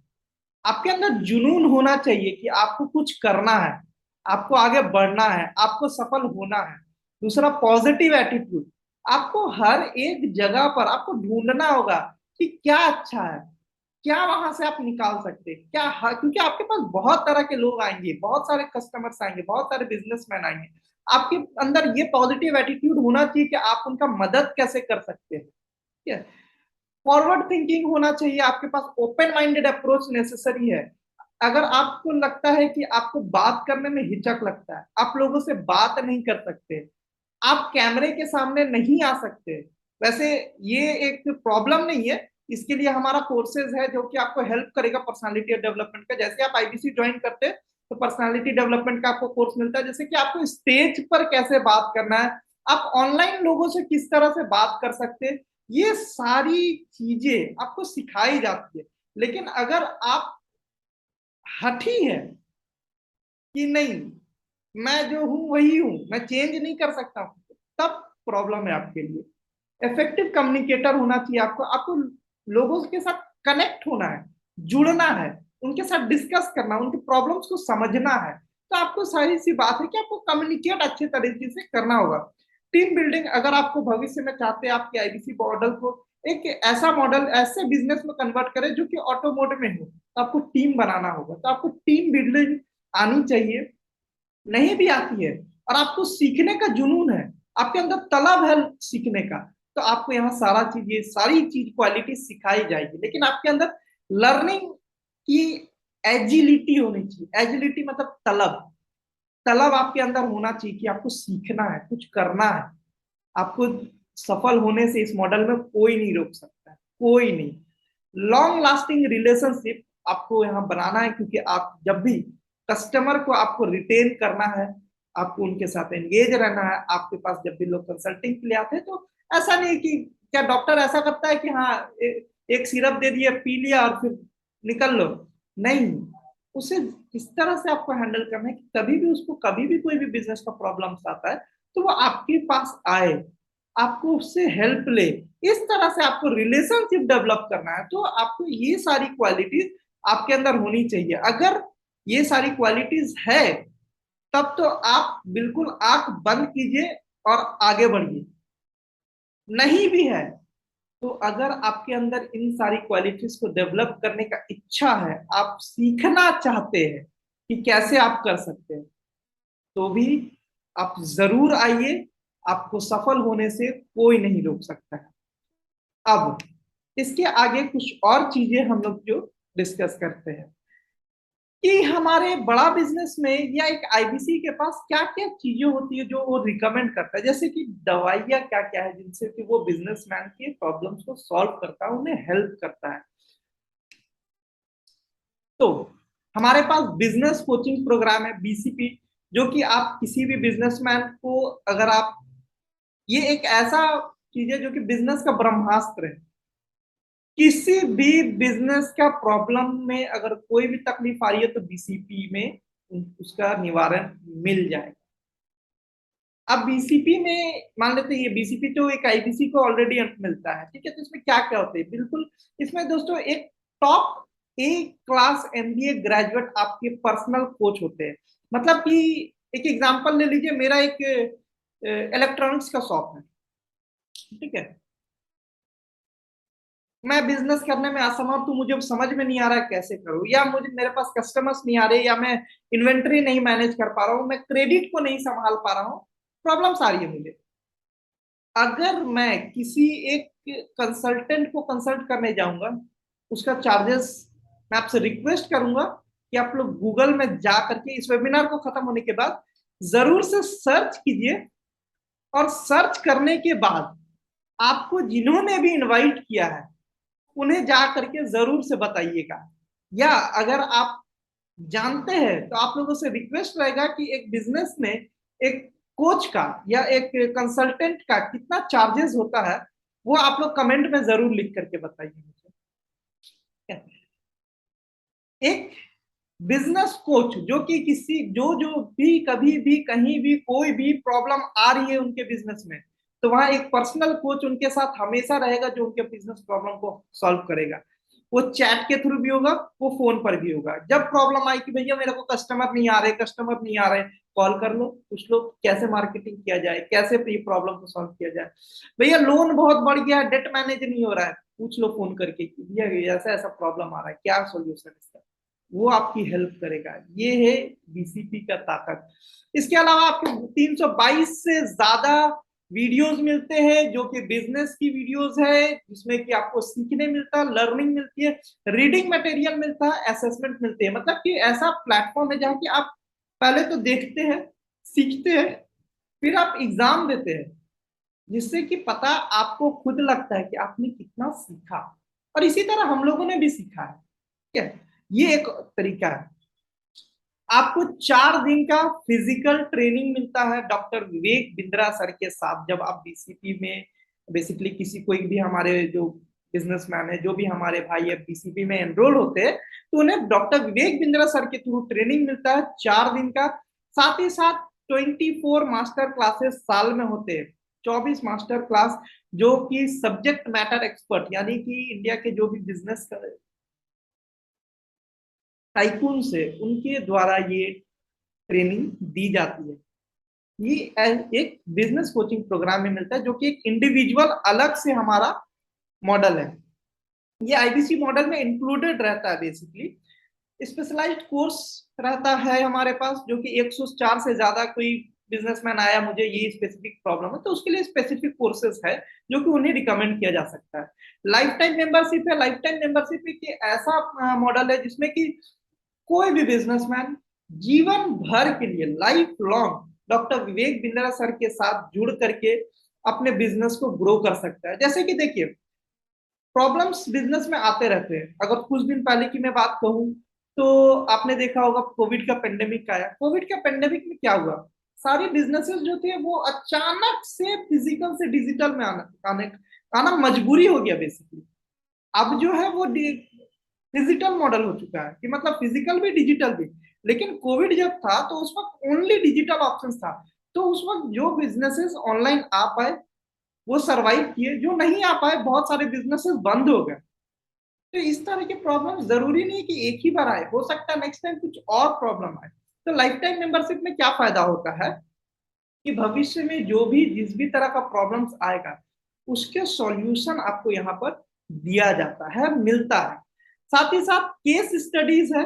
आपके अंदर जुनून होना चाहिए कि आपको कुछ करना है, आपको आगे बढ़ना है, आपको सफल होना है। दूसरा, पॉजिटिव एटीट्यूड, आपको हर एक जगह पर आपको ढूंढना होगा कि क्या अच्छा है, क्या वहां से आप निकाल सकते हैं क्या, क्योंकि आपके पास बहुत तरह के लोग आएंगे, बहुत सारे कस्टमर्स आएंगे, बहुत सारे बिजनेसमैन आएंगे। आपके अंदर ये पॉजिटिव एटीट्यूड होना चाहिए कि आप उनका मदद कैसे कर सकते हैं। ठीक है। फॉरवर्ड थिंकिंग होना चाहिए आपके पास, ओपन माइंडेड अप्रोच नेसेसरी है। अगर आपको लगता है कि आपको बात करने में हिचक लगता है, आप लोगों से बात नहीं कर सकते, आप कैमरे के सामने नहीं आ सकते, वैसे ये एक प्रॉब्लम नहीं है, इसके लिए हमारा कोर्सेज है जो कि आपको हेल्प करेगा पर्सनालिटी डेवलपमेंट का। जैसे आप आईबीसी ज्वाइन करते हैं तो पर्सनालिटी डेवलपमेंट का आपको कोर्स मिलता है, जैसे कि आपको स्टेज पर कैसे बात करना है, आप ऑनलाइन लोगों से किस तरह से बात कर सकते हैं, ये सारी चीजें आपको सिखाई जाती है। लेकिन अगर आप हठी है कि नहीं, मैं जो हूं वही हूं, मैं चेंज नहीं कर सकता हूं, तब प्रॉब्लम है आपके लिए। इफेक्टिव कम्युनिकेटर होना चाहिए आपको, आपको लोगों के साथ कनेक्ट होना है, जुड़ना है, उनके साथ डिस्कस करना, उनके प्रॉब्लम्स को समझना है। तो आपको सारी सी बात है कि आपको कम्युनिकेट अच्छे तरीके से करना होगा। टीम बिल्डिंग, अगर आपको भविष्य में चाहते हैं आपके आईबीसी मॉडल को एक ऐसा मॉडल, ऐसे बिजनेस में कन्वर्ट करें जो कि ऑटो मोड में हो, तो आपको टीम बनाना होगा, तो आपको टीम बिल्डिंग आनी चाहिए। नहीं भी आती है और आपको सीखने का जुनून है, आपके अंदर तलब है सीखने का, तो आपको यहाँ सारा चीज, ये सारी चीज क्वालिटी सिखाई जाएगी। लेकिन आपके अंदर लर्निंग की एजिलिटी होनी चाहिए। एजिलिटी मतलब तलब, तलब आपके अंदर होना चाहिए कि आपको सीखना है, कुछ करना है, आपको सफल होने से इस मॉडल में कोई नहीं रोक सकता है, कोई नहीं। लॉन्ग लास्टिंग रिलेशनशिप आपको यहाँ बनाना है, क्योंकि आप जब भी कस्टमर को आपको रिटेन करना है, आपको उनके साथ एंगेज रहना है। आपके पास जब भी लोग कंसल्टिंग के लिए आते हैं तो ऐसा नहीं कि क्या डॉक्टर ऐसा करता है कि हाँ एक सिरप दे दिया, पी लिया और फिर निकल लो, नहीं। उसे इस तरह से आपको हैंडल करना है कि कभी भी उसको कभी भी कोई भी बिजनेस का प्रॉब्लम आता है तो वो आपके पास आए, आपको उससे हेल्प ले। इस तरह से आपको रिलेशनशिप डेवलप करना है, तो आपको ये सारी क्वालिटीज आपके अंदर होनी चाहिए। अगर ये सारी क्वालिटीज है तब तो आप बिल्कुल आंख बंद कीजिए और आगे बढ़िए। नहीं भी है तो अगर आपके अंदर इन सारी क्वालिटीज को डेवलप करने का इच्छा है, आप सीखना चाहते हैं कि कैसे आप कर सकते हैं, तो भी आप जरूर आइए। आपको सफल होने से कोई नहीं रोक सकता है। अब इसके आगे कुछ और चीजें हम लोग जो डिस्कस करते हैं कि हमारे बड़ा बिजनेस में या एक आईबीसी के पास क्या क्या चीजें होती है जो वो रिकमेंड करता है, जैसे कि दवाइयाँ क्या क्या है जिनसे कि वो बिजनेसमैन के प्रॉब्लम्स को सॉल्व करता है, उन्हें हेल्प करता है। तो हमारे पास बिजनेस कोचिंग प्रोग्राम है बीसीपी, जो कि आप किसी भी बिजनेसमैन को, अगर आप, ये एक ऐसा चीज है जो कि बिजनेस का ब्रह्मास्त्र है। किसी भी बिजनेस का प्रॉब्लम में अगर कोई भी तकलीफ आ रही है तो बीसीपी में उसका निवारण मिल जाएगा। अब बीसीपी में मान लेते हैं, ये बीसीपी तो एक आईबीसी को ऑलरेडी मिलता है, ठीक है। तो इसमें क्या क्या होते हैं, बिल्कुल इसमें दोस्तों एक टॉप ए क्लास एमबीए ग्रेजुएट आपके पर्सनल कोच होते हैं। मतलब कि एक एग्जांपल ले लीजिए, मेरा एक इलेक्ट्रॉनिक्स का शॉप है, ठीक है। मैं बिजनेस करने में असमर्थ हूँ, मुझे समझ में नहीं आ रहा है कैसे करूँ, या मुझे मेरे पास कस्टमर्स नहीं आ रहे, या मैं इन्वेंट्री नहीं मैनेज कर पा रहा हूँ, मैं क्रेडिट को नहीं संभाल पा रहा हूँ, प्रॉब्लम्स आ रही है मुझे। अगर मैं किसी एक कंसल्टेंट को कंसल्ट करने जाऊंगा, उसका चार्जेस, मैं आपसे रिक्वेस्ट करूंगा कि आप लोग गूगल में जा करके इस वेबिनार को खत्म होने के बाद जरूर से सर्च कीजिए, और सर्च करने के बाद आपको जिन्होंने भी इनवाइट किया है उन्हें जा करके जरूर से बताइएगा। या अगर आप जानते हैं तो आप लोगों से रिक्वेस्ट रहेगा कि एक बिजनेस में एक कोच का या एक कंसल्टेंट का कितना चार्जेस होता है, वो आप लोग कमेंट में जरूर लिख करके बताइए मुझे। एक बिजनेस कोच जो कि किसी जो जो भी कभी भी कहीं भी कोई भी प्रॉब्लम आ रही है उनके बिजनेस में, तो वहां एक पर्सनल कोच उनके साथ हमेशा रहेगा जो उनके बिजनेस प्रॉब्लम को सॉल्व करेगा। वो चैट के थ्रू भी होगा, वो फोन पर भी होगा। जब प्रॉब्लम आई कि भैया मेरे को कस्टमर नहीं आ रहे, कस्टमर नहीं आ रहे, कॉल कर लो, पूछ लो कैसे मार्केटिंग किया जाए, कैसे ये प्रॉब्लम को सॉल्व किया जाए। भैया लोन बहुत बढ़ गया, डेट मैनेज नहीं हो रहा है, पूछ लो फोन करके कि भैया ऐसा ऐसा प्रॉब्लम आ रहा है, क्या सोल्यूशन इसका, वो आपकी हेल्प करेगा। ये है बीसीपी का ताकत। इसके अलावा आपको 322 से ज्यादा वीडियोस मिलते हैं जो कि बिजनेस की वीडियोस है, जिसमें कि आपको सीखने मिलता है, लर्निंग मिलती है, रीडिंग मटेरियल मिलता है, असेसमेंट मिलते हैं। मतलब कि ऐसा प्लेटफॉर्म है जहाँ की आप पहले तो देखते हैं, सीखते हैं, फिर आप एग्जाम देते हैं, जिससे कि पता आपको खुद लगता है कि आपने कितना सीखा। और इसी तरह हम लोगों ने भी सीखा है, ठीक है। ये एक तरीका है। आपको 4 दिन का फिजिकल ट्रेनिंग मिलता है डॉक्टर विवेक बिंद्रा सर के साथ। जब आप बीसीपी में बेसिकली किसी कोई भी हमारे जो बिजनेसमैन है, जो भी हमारे भाई है बीसीपी में एनरोल होते हैं, तो उन्हें डॉक्टर विवेक बिंद्रा सर के थ्रू ट्रेनिंग मिलता है 4 दिन का। साथ ही साथ 24 मास्टर क्लासेस साल में होते हैं, 24 मास्टर क्लास, जो कि सब्जेक्ट मैटर एक्सपर्ट यानी कि इंडिया के जो भी बिजनेस टाइकून से उनके द्वारा ये ट्रेनिंग दी जाती है। ये एक बिजनेस कोचिंग प्रोग्राम में मिलता है, जो कि एक इंडिविजुअल अलग से हमारा मॉडल है। ये आईबीसी मॉडल में इंक्लूडेड रहता है। बेसिकली स्पेशलाइज्ड कोर्स रहता है हमारे पास, जो कि 104 से ज्यादा कोई बिजनेसमैन आया, मुझे ये स्पेसिफिक प्रॉब्लम है, तो उसके लिए स्पेसिफिक कोर्सेज है जो कि उन्हें रिकमेंड किया जा सकता है। लाइफ टाइम मेंबरशिप है। लाइफ टाइम मेंबरशिप एक ऐसा मॉडल है जिसमें कि कोई भी बिजनेसमैन जीवन भर के लिए life long doctor Vivek Bindra sir के साथ जुड़ करके अपने बिजनेस को ग्रो कर सकता है। जैसे कि देखिए, प्रॉब्लम्स बिजनेस में आते रहते हैं। अगर कुछ दिन पहले की मैं बात कहूँ तो आपने देखा होगा कोविड का पेंडेमिक आया। कोविड का पेंडेमिक में क्या हुआ, सारी बिजनेसेस जो थे वो अचानक से फिजिकल से डिजिटल में आना मजबूरी हो गया बेसिकली। अब जो है वो डिजिटल मॉडल हो चुका है कि मतलब फिजिकल भी डिजिटल भी। लेकिन कोविड जब था तो उस वक्त ओनली डिजिटल ऑप्शन था। तो उस वक्त जो बिजनेसेस ऑनलाइन आ पाए वो सरवाइव किए, जो नहीं आ पाए बहुत सारे बिजनेसेस बंद हो गए। तो इस तरह के प्रॉब्लम जरूरी नहीं कि एक ही बार आए, हो सकता है नेक्स्ट टाइम कुछ और प्रॉब्लम आए। तो लाइफ टाइम मेंबरशिप में क्या फायदा होता है कि भविष्य में जो भी जिस भी तरह का प्रॉब्लम्स आएगा उसके सॉल्यूशन आपको यहाँ पर दिया जाता है, मिलता है। साथ ही साथ केस स्टडीज है।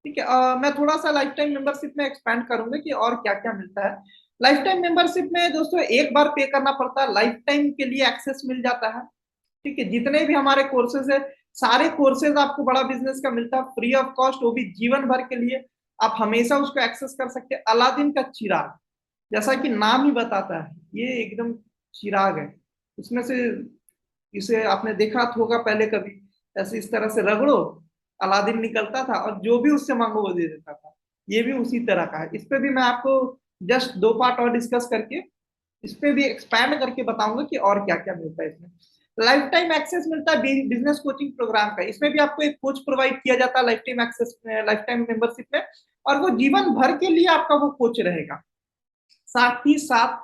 ठीक है, मैं थोड़ा सा लाइफ टाइम मेंबरशिप में एक्सपैंड करूंगा कि और क्या क्या मिलता है। लाइफ टाइम मेंबरशिप में दोस्तों एक बार पे करना पड़ता है, लाइफ टाइम के लिए एक्सेस मिल जाता है। ठीक है, जितने भी हमारे कोर्सेज है सारे कोर्सेज आपको बड़ा बिजनेस का मिलता है फ्री ऑफ कॉस्ट, वो भी जीवन भर के लिए। आप हमेशा उसको एक्सेस कर सकते हैं। अलादीन का चिराग, जैसा कि नाम ही बताता है, ये एकदम चिराग है। उसमें से इसे आपने देखा होगा पहले कभी, ऐसे इस तरह से रगड़ो, अलादीन निकलता था और जो भी उससे मांगो वो दे देता था। ये भी उसी तरह का है। इस पे भी मैं आपको जस्ट दो पार्ट और डिस्कस करके इस पे भी एक्सपैंड करके बताऊंगा कि और क्या क्या मिलता है इसमें। लाइफ टाइम एक्सेस मिलता है बिजनेस कोचिंग प्रोग्राम का। इसमें भी आपको एक कोच प्रोवाइड किया जाता है lifetime access, lifetime membership में, और वो जीवन भर के लिए आपका वो कोच रहेगा। साथ ही साथ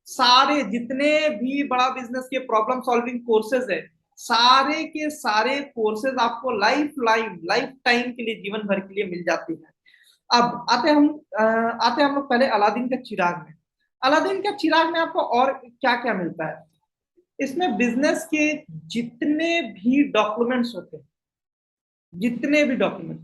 सारे जितने भी बड़ा बिजनेस के प्रॉब्लम सॉल्विंग कोर्सेज है, सारे के सारे कोर्सेज आपको लाइफ टाइम के लिए जीवन भर के लिए मिल जाती है। अब आते हैं हम लोग पहले अलादीन का चिराग में। अलादीन का चिराग में आपको और क्या क्या मिलता है, इसमें बिजनेस के जितने भी डॉक्यूमेंट्स होते हैं, जितने भी डॉक्यूमेंट,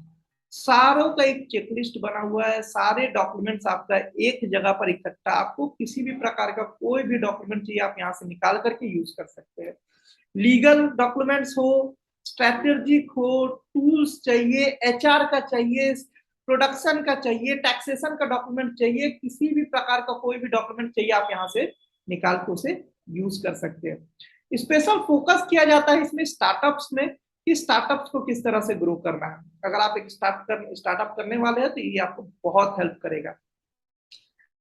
सारों का एक चेकलिस्ट बना हुआ है। सारे डॉक्यूमेंट्स आपका एक जगह पर इकट्ठा, आपको किसी भी प्रकार का कोई भी डॉक्यूमेंट चाहिए आप यहाँ से निकाल करके यूज कर सकते हैं। लीगल डॉक्यूमेंट्स हो, स्ट्रेटेजिक हो, टूल्स चाहिए, एचआर का चाहिए, प्रोडक्शन का चाहिए, टैक्सेशन का डॉक्यूमेंट चाहिए, किसी भी प्रकार का कोई भी डॉक्यूमेंट चाहिए आप यहाँ से निकाल के उसे यूज कर सकते हैं। स्पेशल फोकस किया जाता है इसमें स्टार्टअप्स में कि स्टार्टअप्स को किस तरह से ग्रो करना है। अगर आप एक स्टार्टअप करने वाले हैं तो ये आपको बहुत हेल्प करेगा।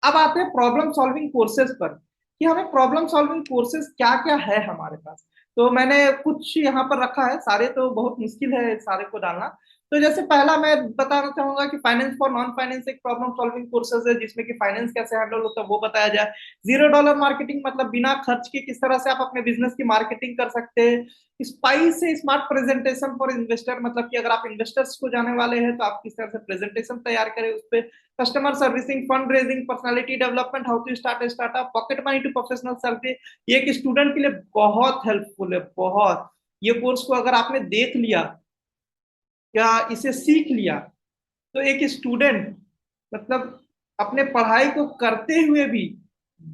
अब आते हैं प्रॉब्लम सॉल्विंग कोर्सेज पर कि हमें प्रॉब्लम सॉल्विंग कोर्सेज क्या क्या है हमारे पास। तो मैंने कुछ यहाँ पर रखा है, सारे तो बहुत मुश्किल है सारे को डालना। तो जैसे पहला मैं बताना चाहूंगा कि फाइनेंस फॉर नॉन फाइनेंस एक प्रॉब्लम सॉल्विंग कोर्सेज है जिसमें कि फाइनेंस कैसे हैंडल होता है वो बताया जाए। $0 मार्केटिंग मतलब बिना खर्च के किस तरह से आप अपने बिजनेस की मार्केटिंग कर सकते हैं। स्पाइस से स्मार्ट प्रेजेंटेशन फॉर इन्वेस्टर, मतलब कि अगर आप इन्वेस्टर्स को जाने वाले हैं तो आप किस तरह से प्रेजेंटेशन तैयार करें उस पर। Customer servicing, fund raising, personality development, how to start startup, pocket money to professional service, ये एक स्टूडेंट के लिए बहुत हेल्पफुल है, बहुत। ये कोर्स को अगर आपने देख लिया या इसे सीख लिया तो एक स्टूडेंट मतलब अपने पढ़ाई को करते हुए भी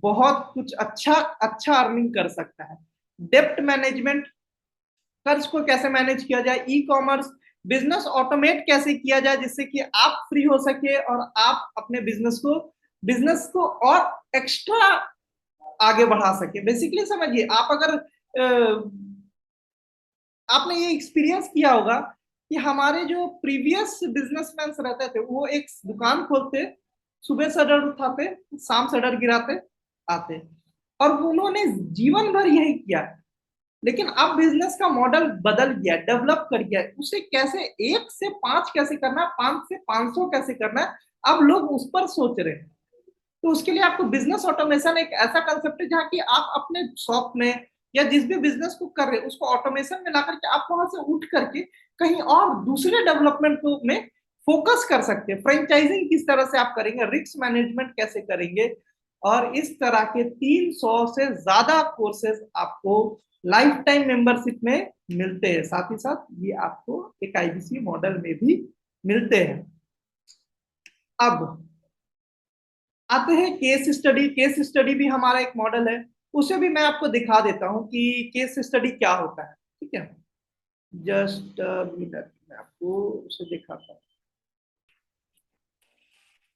बहुत कुछ अच्छा अच्छा अर्निंग कर सकता है। डेप्ट मैनेजमेंट, कर्ज को कैसे मैनेज किया जाए, ई कॉमर्स, बिजनेस ऑटोमेट कैसे किया जाए जिससे कि आप फ्री हो सके और आप अपने बिजनेस को और एक्स्ट्रा आगे बढ़ा सके। बेसिकली समझिए, आप अगर आपने ये एक्सपीरियंस किया होगा कि हमारे जो प्रीवियस बिजनेसमैन रहते थे वो एक दुकान खोलते, सुबह सडर उठाते, शाम सडर गिराते आते, और उन्होंने जीवन भर यही किया। लेकिन अब बिजनेस का मॉडल बदल गया, डेवलप कर गया, उसे कैसे 1 से 5 कैसे करना है, 5 से 500 कैसे करना है, अब लोग उस पर सोच रहे हैं। तो उसके लिए आपको बिजनेस ऑटोमेशन एक ऐसा कंसेप्ट है जहाँ की आप अपने शॉप में या जिस भी बिजनेस को कर रहे हैं उसको ऑटोमेशन में ला करके आप वहां से उठ करके कहीं और दूसरे डेवलपमेंट को में फोकस कर सकते हैं। फ्रेंचाइजिंग किस तरह से आप करेंगे, रिस्क मैनेजमेंट कैसे करेंगे, और इस तरह के 300 से ज्यादा कोर्सेज आपको लाइफ टाइम मेंबरशिप में मिलते हैं। साथ ही साथ ये आपको एक आईबीसी मॉडल में भी मिलते हैं। अब आते हैं केस स्टडी। केस स्टडी भी हमारा एक मॉडल है, उसे भी मैं आपको दिखा देता हूं कि केस स्टडी क्या होता है। ठीक है, जस्ट मिनट में आपको उसे दिखाता हूँ।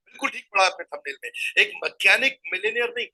बिल्कुल ठीक पढ़ा आपने थंबनेल में। एक मैकेनिक मिलेनियर नहीं,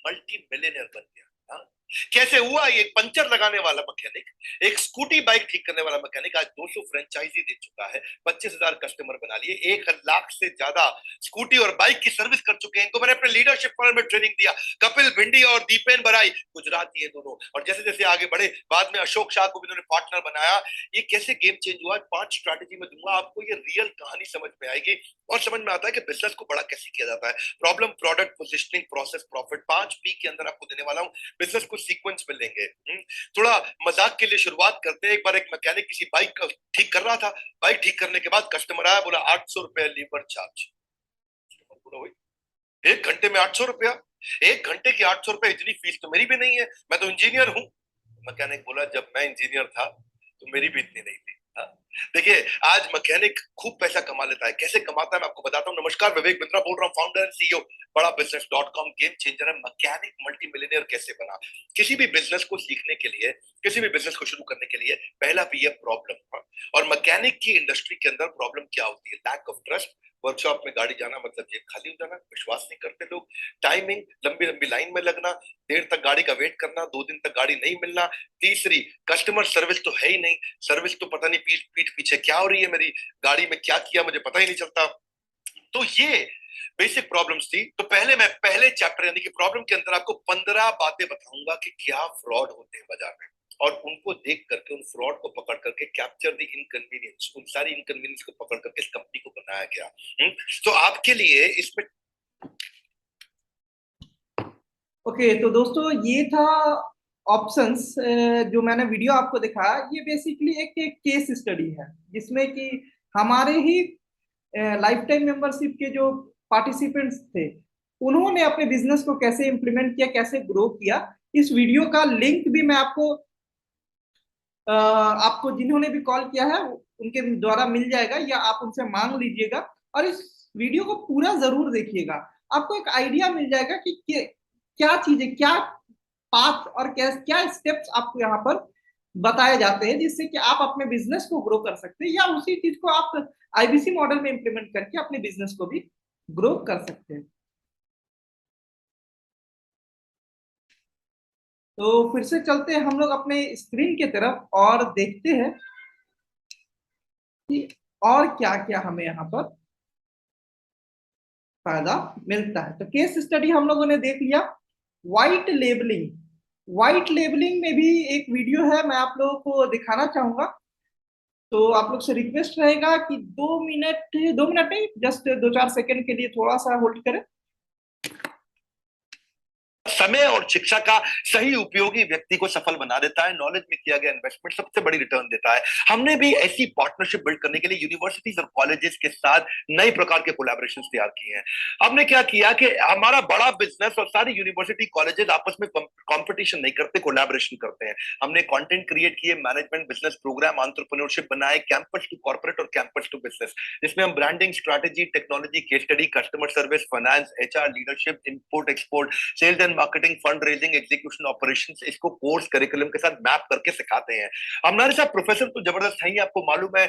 मल्टी मिलियनर बन गया। हाँ? कैसे हुआ? ये एक पंचर लगाने वाला मैकेनिक, एक स्कूटी बाइक ठीक करने वाला मैकेनिक आज 200 फ्रेंचाइजी दे चुका है, 25,000 कस्टमर बना लिए, 1 लाख से ज्यादा स्कूटी और बाइक की सर्विस कर चुके हैं। इनको मैंने अपने लीडरशिप फॉरम में ट्रेनिंग दिया। कपिल भिंडी और दीपेन बराई गुजराती है दोनों, और जैसे जैसे आगे बढ़े बाद में अशोक शाह को भी इन्होंने पार्टनर बनाया। ये कैसे गेम चेंज हुआ? 5 स्ट्रैटेजी में दूंगा आपको, ये रियल कहानी समझ में आएगी और समझ में आता है कि बिजनेस को बड़ा कैसे किया जाता है। Problem, product, positioning, process, profit, 5 P के अंदर आपको देने वाला हूं। बिजनेस को सीक्वेंस में लेंगे। थोड़ा मजाक के लिए शुरुआत करते हैं। एक बार एक मैकेनिक किसी बाइक ठीक कर रहा था, बाइक ठीक करने के बाद कस्टमर आया, बोला 800 रुपया लेबर चार्ज। बोला 1 घंटे में 800 रुपया? 1 घंटे की 800 रुपया, इतनी फीस तो मेरी भी नहीं है, मैं तो इंजीनियर हूं। मैकेनिक बोला जब मैं इंजीनियर था तो मेरी भी इतनी नहीं थी। हाँ? देखिए आज मैकेनिक खूब पैसा कमा लेता है। कैसे कमाता है मैं आपको बताता हूँ। नमस्कार, विवेक बिंद्रा बोल रहा हूँ, फाउंडर एंड सीईओ बड़ा बिजनेस .com। गेम चेंजर है। मैकेनिक मल्टी मिलियनियर कैसे बना? किसी भी बिजनेस को सीखने के लिए, किसी भी बिजनेस को शुरू करने के लिए पहला भी है प्रॉब्लम। और मैकेनिक की इंडस्ट्री के अंदर प्रॉब्लम क्या होती है? Lack of trust. वर्कशॉप में गाड़ी जाना मतलब जेब खाली हो जाना, विश्वास नहीं करते लोग। टाइमिंग, लंबी लंबी लाइन में लगना, देर तक गाड़ी का वेट करना, 2 दिन तक गाड़ी नहीं मिलना। तीसरी, कस्टमर सर्विस तो है ही नहीं। सर्विस तो पता नहीं पीठ पीछे क्या हो रही है, मेरी गाड़ी में क्या किया मुझे पता ही नहीं चलता। तो ये बेसिक प्रॉब्लम्स थी। तो मैं पहले चैप्टर यानी कि प्रॉब्लम के अंदर आपको 15 बातें बताऊंगा कि क्या फ्रॉड होते हैं बाजार में, और उनको देख करके, उन फ्रॉड को पकड़ करके कैप्चर द इनकन्वीनियंस, उन सारी इनकन्वीनियंस को पकड़ करके इस कंपनी को बनाया गया। तो आपके लिए इसमें ओके तो दोस्तों ये था ऑप्शंस। जो मैंने वीडियो आपको दिखाया ये बेसिकली एक केस स्टडी है, जिसमें कि हमारे ही लाइफ टाइम मेंबरशिप के जो पार्टिसिपेंट्स थे उन्होंने अपने बिजनेस को कैसे इंप्लीमेंट किया, कैसे ग्रो किया। इस वीडियो का लिंक भी मैं आपको जिन्होंने भी कॉल किया है उनके द्वारा मिल जाएगा, या आप उनसे मांग लीजिएगा। और इस वीडियो को पूरा जरूर देखिएगा, आपको एक आइडिया मिल जाएगा कि क्या चीजें, क्या पाथ और क्या क्या स्टेप्स आपको यहाँ पर बताए जाते हैं, जिससे कि आप अपने बिजनेस को ग्रो कर सकते हैं, या उसी चीज को आप आईबीसी मॉडल में इंप्लीमेंट करके अपने बिजनेस को भी ग्रो कर सकते हैं। तो फिर से चलते हैं हम लोग अपने स्क्रीन की तरफ और देखते हैं कि और क्या क्या हमें यहाँ पर फायदा मिलता है। तो केस स्टडी हम लोगों ने देख लिया। व्हाइट लेबलिंग, व्हाइट लेबलिंग में भी एक वीडियो है, मैं आप लोगों को दिखाना चाहूंगा। तो आप लोग से रिक्वेस्ट रहेगा कि 2 मिनट, 2 मिनट नहीं, जस्ट 2-4 सेकंड के लिए थोड़ा सा होल्ड करें। समय और शिक्षा का सही उपयोगी व्यक्ति को सफल बना देता है। नॉलेज में किया गया इन्वेस्टमेंट सबसे बड़ी रिटर्न देता है। हमने भी ऐसी पार्टनरशिप बिल्ड करने के लिए यूनिवर्सिटीज और कॉलेजेस के साथ नए प्रकार के कोलैबोरेशंस तैयार किए हैं। हमने क्या किया कि हमारा बड़ा बिजनेस और सारी यूनिवर्सिटी कॉलेजेस आपस में कंपटीशन नहीं करते, कोलैबोरेशन करते हैं। हमने कंटेंट क्रिएट किए, मैनेजमेंट बिजनेस प्रोग्राम, एंटरप्रेन्योरशिप बनाए, कैंपस टू कॉर्पोरेट और कैंपस टू बिजनेस, जिसमें हम branding, strategy, technology, case study, customer service, finance, HR, leadership, import export, sales and marketing, fund raising, execution, operations, इसको कोर्स करिकुलम के साथ मैप करके सिखाते हैं। हमारे साथ प्रोफेसर तो जबरदस्त हैं, आपको मालूम है।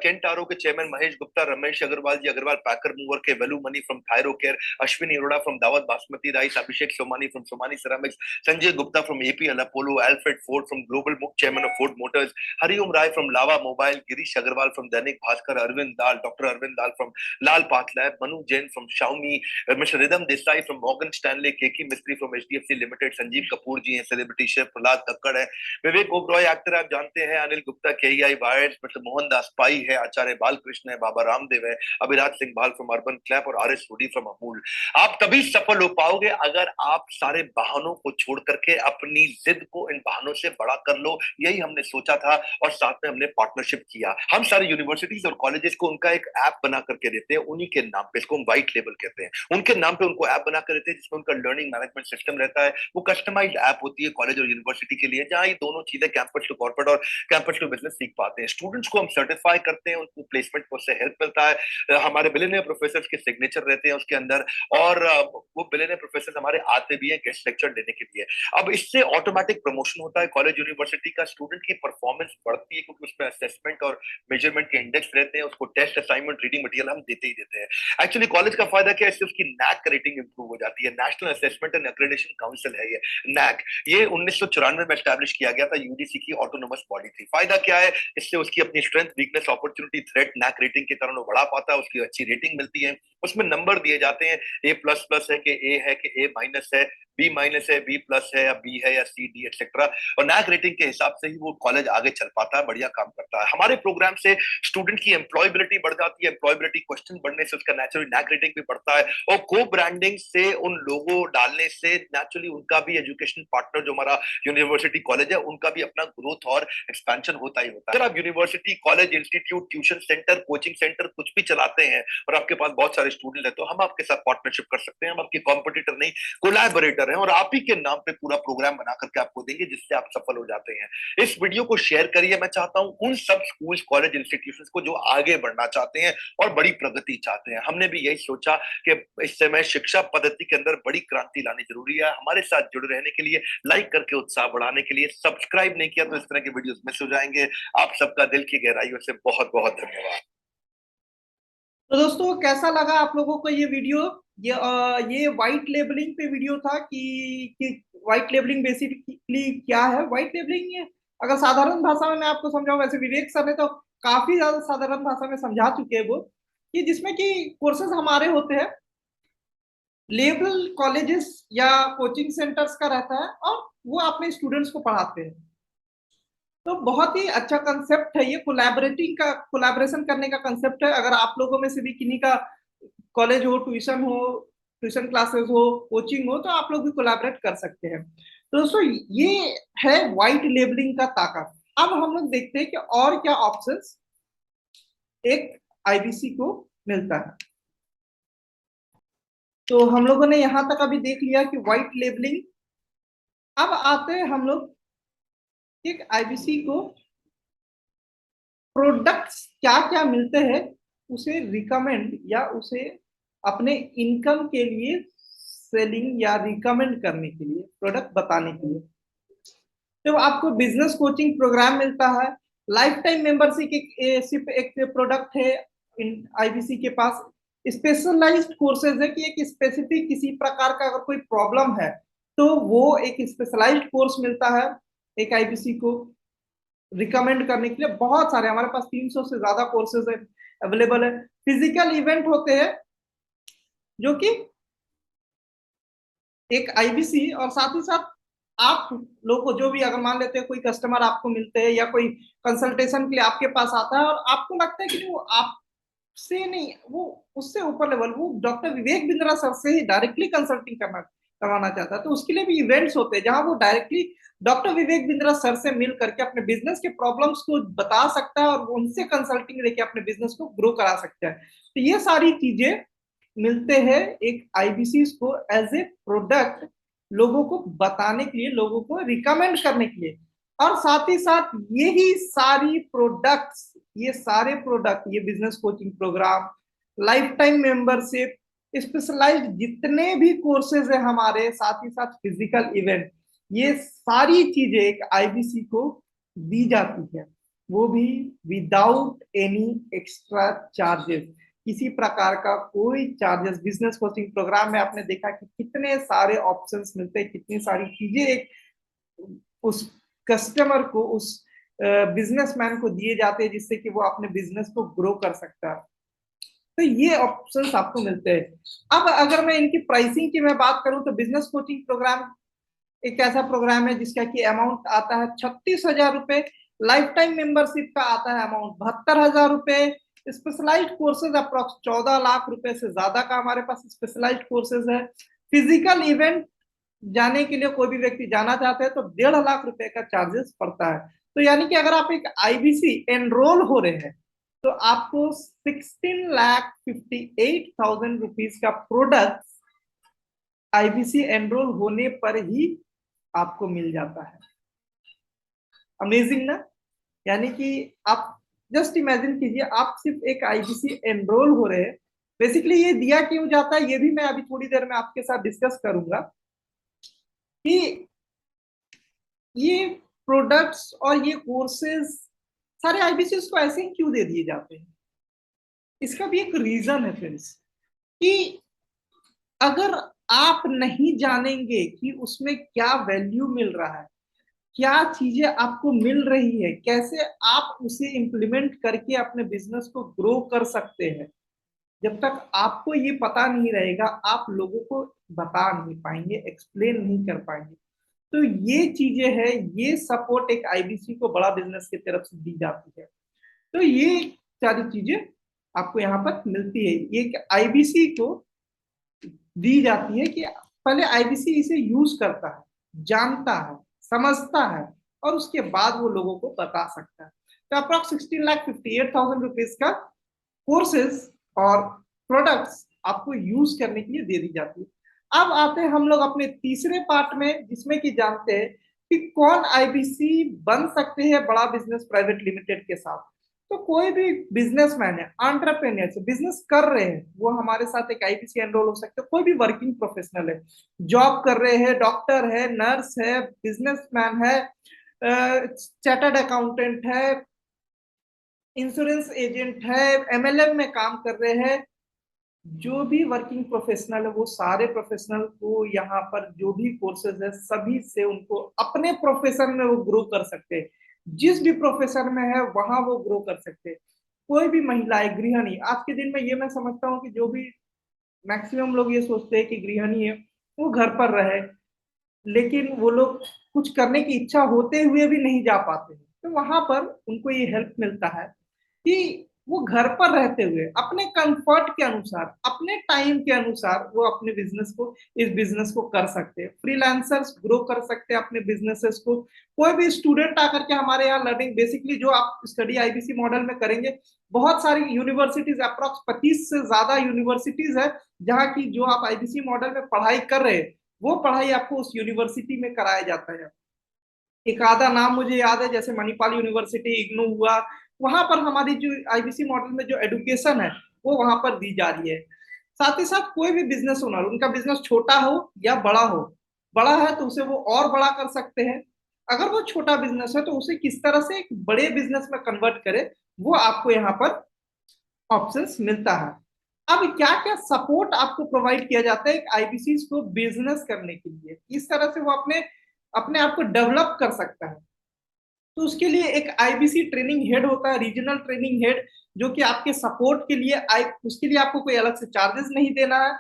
केंट आरो के chairman Mahesh Gupta, Ramesh Agarwal ji, Agarwal packer mover के, Velu Mani from Thyrocare, Ashwini Arora from Daawat basmati rice, Abhishek Somani from Somani ceramics, Sanjay Gupta from APL Apollo, Alfred Ford from global book, chairman of Ford Motors, Hariom Rai from Lava mobile, Girish Agarwal from Dainik Bhaskar, Arvind Dal, doctor Arvind Dal from Lal path lab, Manu Jain from Xiaomi, mister Ridham Desai from Morgan Stanley, Keki Mistry from HDFC limited, Sanjeev Kapoor ji हैं सेलिब्रिटी शेफ, प्रहलाद कक्कड़ है, विवेक ओबरॉय एक्टर आप जानते हैं, Anil Gupta KEI wires, mister Mohandas Pai है, आचार्य बालकृष्ण है, बाबा रामदेव है, Abhiraj Singh Bhal from Urban Clap और R S Sodhi from Amul. आप तभी सफल हो पाओगे अगर आप सारे बहानों को छोड़ करके अपनी जिद को इन बहानों से बड़ा कर लो। यही हमने सोचा था और साथ में हमने पार्टनरशिप किया। हम सारे यूनिवर्सिटीज और कॉलेजेस को उनका एक ऐप बना करके देते हैं, उन्हीं के नाम पे, इसको हम व्हाइट लेबल कहते हैं, उनके नाम पे उनको ऐप बना कर देते हैं जिसमें उनका लर्निंग मैनेजमेंट सिस्टम रहता है। वो कस्टमाइज्ड ऐप होती है कॉलेज और यूनिवर्सिटी के लिए, जहां ये दोनों चीजें कैंपस टू कॉर्पोरेट और कैंपस टू बिजनेस सीख पाते हैं। स्टूडेंट्स को हम सर्टिफाई करते हैं, उनको प्लेसमेंट को उससे हेल्प मिलता है। हमारे बिलियनियर प्रोफेसर के सिग्नेचर रहते हैं उसके अंदर, और वो बिलियनियर प्रोफेसर हमारे आते भी हैं गेस्ट लेक्चर देने के लिए। अब इससे ऑटोमेटिक प्रमोशन होता है, कॉलेज यूनिवर्सिटी का स्टूडेंट की परफॉर्मेंस बढ़ती है, क्योंकि उसमें असेसमेंट और मेजरमेंट के इंडेक्स रहते हैं, उसको टेस्ट, असाइनमेंट, रीडिंग मटेरियल हम देते ही देते हैं। एक्चुअली कॉलेज का फायदा क्या है, इससे उसकी नैक रेटिंग इंप्रूव हो जाती है, national assessment and accreditation council है ये नैक, ये 1994 में एस्टैब्लिश किया गया था, यूजीसी की ऑटोनोमस बॉडी थी। फायदा क्या है इससे? उसकी अपनी strength, weakness, opportunity, threat NAAC rating के कारण वो बढ़ा पाता है, उसकी अच्छी रेटिंग मिलती है, उसमें नंबर दिए जाते हैं, ए प्लस प्लस है कि ए है कि ए माइनस है, बी माइनस है, बी प्लस है या बी है या सी डी एक्सेट्रा, और नैक रेटिंग के हिसाब से ही वो कॉलेज आगे चल पाता है, बढ़िया काम करता है। हमारे प्रोग्राम से स्टूडेंट की एम्प्लॉयबिलिटी बढ़ जाती है, एम्प्लॉयबिलिटी क्वेश्चन बढ़ने से उसका नेचुरली नैक रेटिंग भी बढ़ता है, और को ब्रांडिंग से उन लोगों डालने से नेचुरली उनका भी एजुकेशन पार्टनर जो हमारा यूनिवर्सिटी कॉलेज है उनका भी अपना ग्रोथ और एक्सपेंशन होता ही होता है। अगर आप university college institute tuition centre coaching centre कुछ भी चलाते हैं और आपके पास बहुत सारे स्टूडेंट है तो हम आपके साथ पार्टनरशिप कर सकते हैं, हम आपके कॉम्पिटिटर नहीं कोलैबोरेटर हैं, और आप ही के नाम पे पूरा प्रोग्राम बना करके आपको देंगे जिससे आप सफल हो जाते हैं। इस वीडियो को शेयर करिए। मैं चाहता हूं उन सब स्कूल कॉलेज इंस्टीट्यूशंस को जो आगे बढ़ना चाहते हैं और बड़ी प्रगति चाहते हैं। हमने भी यही सोचा कि इस समय शिक्षा पद्धति के अंदर बड़ी क्रांति लानी जरूरी है। हमारे साथ जुड़े रहने के लिए, लाइक करके उत्साह बढ़ाने के लिए, सब्सक्राइब नहीं किया तो इस तरह के वीडियोस मिस हो जाएंगे। आप सबका दिल की गहराइयों से बहुत बहुत धन्यवाद। तो दोस्तों कैसा लगा आप लोगों को ये वीडियो? ये व्हाइट लेबलिंग पे वीडियो था कि व्हाइट लेबलिंग बेसिकली क्या है। व्हाइट लेबलिंग अगर साधारण भाषा में मैं आपको समझाऊं, वैसे विवेक सर ने तो काफी ज्यादा साधारण भाषा में समझा चुके हैं वो, कि जिसमें कि कोर्सेज हमारे होते हैं, लेबल कॉलेजेस या कोचिंग सेंटर्स का रहता है और वो अपने स्टूडेंट्स को पढ़ाते हैं। तो बहुत ही अच्छा कंसेप्ट है ये, कोलैबोरेशन करने का कंसेप्ट है। अगर आप लोगों में से भी किन्हीं का कॉलेज हो, ट्यूशन क्लासेस हो, कोचिंग हो, तो आप लोग भी कोलैबोरेट कर सकते हैं। तो दोस्तों ये है व्हाइट लेबलिंग का ताकत। अब हम लोग देखते हैं कि और क्या ऑप्शंस एक आईबीसी को मिलता है। तो हम लोगों ने यहां तक अभी देख लिया कि व्हाइट लेबलिंग। अब आते हैं हम लोग एक आईबीसी को प्रोडक्ट्स क्या क्या मिलते हैं उसे रिकमेंड या उसे अपने इनकम के लिए सेलिंग या रिकमेंड करने के लिए, प्रोडक्ट बताने के लिए। तो आपको बिजनेस कोचिंग प्रोग्राम मिलता है, लाइफ टाइम मेंबरशिप एक प्रोडक्ट है आईबीसी के पास। स्पेशलाइज्ड कोर्सेज है कि एक स्पेसिफिक किसी प्रकार का अगर कोई प्रॉब्लम है तो वो एक स्पेशलाइज्ड कोर्स मिलता है एक आईबीसी को रिकमेंड करने के लिए। बहुत सारे हमारे पास 300 से ज्यादा कोर्सेज अवेलेबल है। फिजिकल इवेंट होते हैं जो कि एक आईबीसी और साथ ही साथ आप लोगों को जो भी, अगर मान लेते हैं कोई कस्टमर आपको मिलते हैं या कोई कंसल्टेशन के लिए आपके पास आता है और आपको लगता है कि वो आपसे नहीं, वो उससे ऊपर लेवल, वो डॉक्टर विवेक बिंद्रा सर से ही डायरेक्टली कंसल्टिंग करवाना चाहता है, तो उसके लिए भी इवेंट्स होते हैं जहां वो directly doctor Vivek Bindra sir से मिल करके अपने बिजनेस के प्रॉब्लम्स को बता सकता है और उनसे कंसल्टिंग लेके अपने बिजनेस को ग्रो करा सकता है। तो ये सारी चीजें मिलते हैं एक आईबीसी को एज ए प्रोडक्ट लोगों को बताने के लिए, लोगों को रिकमेंड करने के लिए। और साथ ही साथ यही सारी प्रोडक्ट्स, ये सारे प्रोडक्ट, ये business coaching programme, lifetime membership, specialised जितने भी कोर्सेज है हमारे, साथ ही साथ फिजिकल इवेंट, ये सारी चीजें एक आईबीसी को दी जाती है, वो भी विदाउट एनी एक्स्ट्रा चार्जेस। किसी प्रकार का कोई चार्जेस। बिजनेस कोचिंग प्रोग्राम में आपने देखा कि कितने सारे ऑप्शंस मिलते हैं, कितनी सारी चीजें एक उस कस्टमर को, उस बिजनेसमैन को दिए जाते हैं जिससे कि वो अपने बिजनेस को ग्रो कर सकता है। तो ये ऑप्शंस आपको मिलते हैं। अब अगर मैं इनकी प्राइसिंग की मैं बात करूं तो बिजनेस कोचिंग प्रोग्राम एक ऐसा प्रोग्राम है जिसका कि अमाउंट आता है 36,000 रुपए। लाइफ टाइम मेंबरशिप का आता है अमाउंट 72,000 रुपए। स्पेशलाइज्ड कोर्सेज अप्रोक्स 14 लाख रुपए से ज्यादा का हमारे पास स्पेशलाइज्ड कोर्सेज है। फिजिकल इवेंट जाने के लिए कोई भी व्यक्ति जाना चाहते हैं तो 1.5 लाख रुपए का चार्जेस पड़ता है। तो यानी कि अगर आप एक आईबीसी एनरोल हो रहे हैं तो आपको 16,58,000 रुपीज का प्रोडक्ट आईबीसी एनरोल होने पर ही आपको मिल जाता है। अमेजिंग ना? यानी कि आप जस्ट इमेजिन कीजिए, आप सिर्फ एक आईबीसी एनरोल हो रहे हैं। बेसिकली ये दिया क्यों जाता है ये भी मैं अभी थोड़ी देर में आपके साथ डिस्कस करूंगा कि ये प्रोडक्ट्स और ये कोर्सेज सारे आईबीसी को ऐसे ही क्यों दे दिए जाते हैं। इसका भी एक रीजन है फ्रेंड्स, कि अगर आप नहीं जानेंगे कि उसमें क्या वैल्यू मिल रहा है, क्या चीजें आपको मिल रही है, कैसे आप उसे इम्प्लीमेंट करके अपने बिजनेस को ग्रो कर सकते हैं, जब तक आपको ये पता नहीं रहेगा आप लोगों को बता नहीं पाएंगे, एक्सप्लेन नहीं कर पाएंगे। तो ये चीजें हैं, ये सपोर्ट एक आईबीसी को बड़ा बिजनेस की तरफ से दी जाती है। तो ये सारी चीजें आपको यहाँ पर मिलती है, ये आईबीसी को दी जाती है कि पहले आईबीसी इसे यूज करता है, जानता है, समझता है, और उसके बाद वो लोगों को बता सकता है। तो अप्रॉक्स 16,58,000 रुपीज का कोर्सेज और प्रोडक्ट्स आपको यूज करने के लिए दे दी जाती है। अब आते हैं हम लोग अपने तीसरे पार्ट में, जिसमें कि जानते हैं कि कौन आईबीसी बन सकते हैं बड़ा बिजनेस प्राइवेट लिमिटेड के साथ। तो कोई भी बिजनेसमैन है, एंटरप्रेन्योर बिजनेस कर रहे हैं, वो हमारे साथ एक आईबीसी एनरोल हो सकते हैं। कोई भी वर्किंग प्रोफेशनल है, जॉब कर रहे हैं, डॉक्टर है, नर्स है, बिजनेसमैन है, चार्टर्ड अकाउंटेंट है, इंश्योरेंस एजेंट है, एमएलएम में काम कर रहे हैं, जो भी वर्किंग प्रोफेशनल है वो सारे प्रोफेशनल को यहाँ पर जो भी कोर्सेज है सभी से उनको अपने प्रोफेशन में वो ग्रो कर सकते हैं। जिस भी प्रोफेशन में है वहां वो ग्रो कर सकते हैं। कोई भी महिलाएं, गृहिणी, आज के दिन में ये मैं समझता हूँ कि जो भी मैक्सिमम लोग ये सोचते हैं कि गृहिणी है वो घर पर रहे, लेकिन वो लोग कुछ करने की इच्छा होते हुए भी नहीं जा पाते हैं। तो वहां पर उनको ये हेल्प मिलता है कि वो घर पर रहते हुए अपने कंफर्ट के अनुसार, अपने टाइम के अनुसार वो अपने बिजनेस को, इस बिजनेस को कर सकते हैं। फ्रीलांसर्स ग्रो कर सकते हैं अपने बिजनेसेस को। कोई भी स्टूडेंट आकर के हमारे यहाँ लर्निंग, बेसिकली जो आप स्टडी आईबीसी मॉडल में करेंगे, बहुत सारी यूनिवर्सिटीज, अप्रॉक्स 25 से ज्यादा यूनिवर्सिटीज है जहाँ की जो आप आईबीसी मॉडल में पढ़ाई कर रहे हैं वो पढ़ाई आपको उस यूनिवर्सिटी में कराया जाता है। एक आधा नाम मुझे याद है, जैसे मणिपाल यूनिवर्सिटी, इग्नू हुआ, वहां पर हमारी जो आईबीसी मॉडल में जो एजुकेशन है वो वहां पर दी जा रही है। साथ ही साथ कोई भी बिजनेस ओनर, उनका बिजनेस छोटा हो या बड़ा हो, बड़ा है तो उसे वो और बड़ा कर सकते हैं, अगर वो छोटा बिजनेस है तो उसे किस तरह से एक बड़े बिजनेस में कन्वर्ट करे, वो आपको यहाँ पर ऑप्शंस मिलता है। अब क्या क्या सपोर्ट आपको प्रोवाइड किया जाता है एक आईबीसी को बिजनेस करने के लिए, इस तरह से वो अपने अपने आप को डेवलप कर सकता है। तो उसके लिए एक आईबीसी ट्रेनिंग हेड होता है, रीजनल ट्रेनिंग हेड, जो कि आपके सपोर्ट के लिए उसके लिए आपको कोई अलग से चार्जेस नहीं देना है।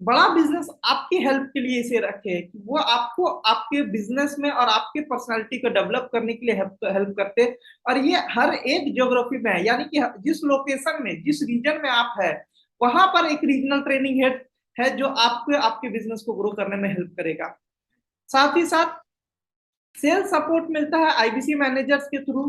बड़ा बिजनेस आपकी हेल्प के लिए इसे रखे है कि वो आपको आपके बिजनेस में और आपके पर्सनालिटी को डेवलप करने के लिए हेल्प करते हैं। और ये हर एक ज्योग्राफी में है, यानी कि जिस लोकेशन में, जिस रीजन में आप है, वहां पर एक रीजनल ट्रेनिंग हेड है जो आपको आपके बिजनेस को ग्रो करने में हेल्प करेगा। साथ ही साथ सेल्स सपोर्ट मिलता है आईबीसी मैनेजर्स के थ्रू,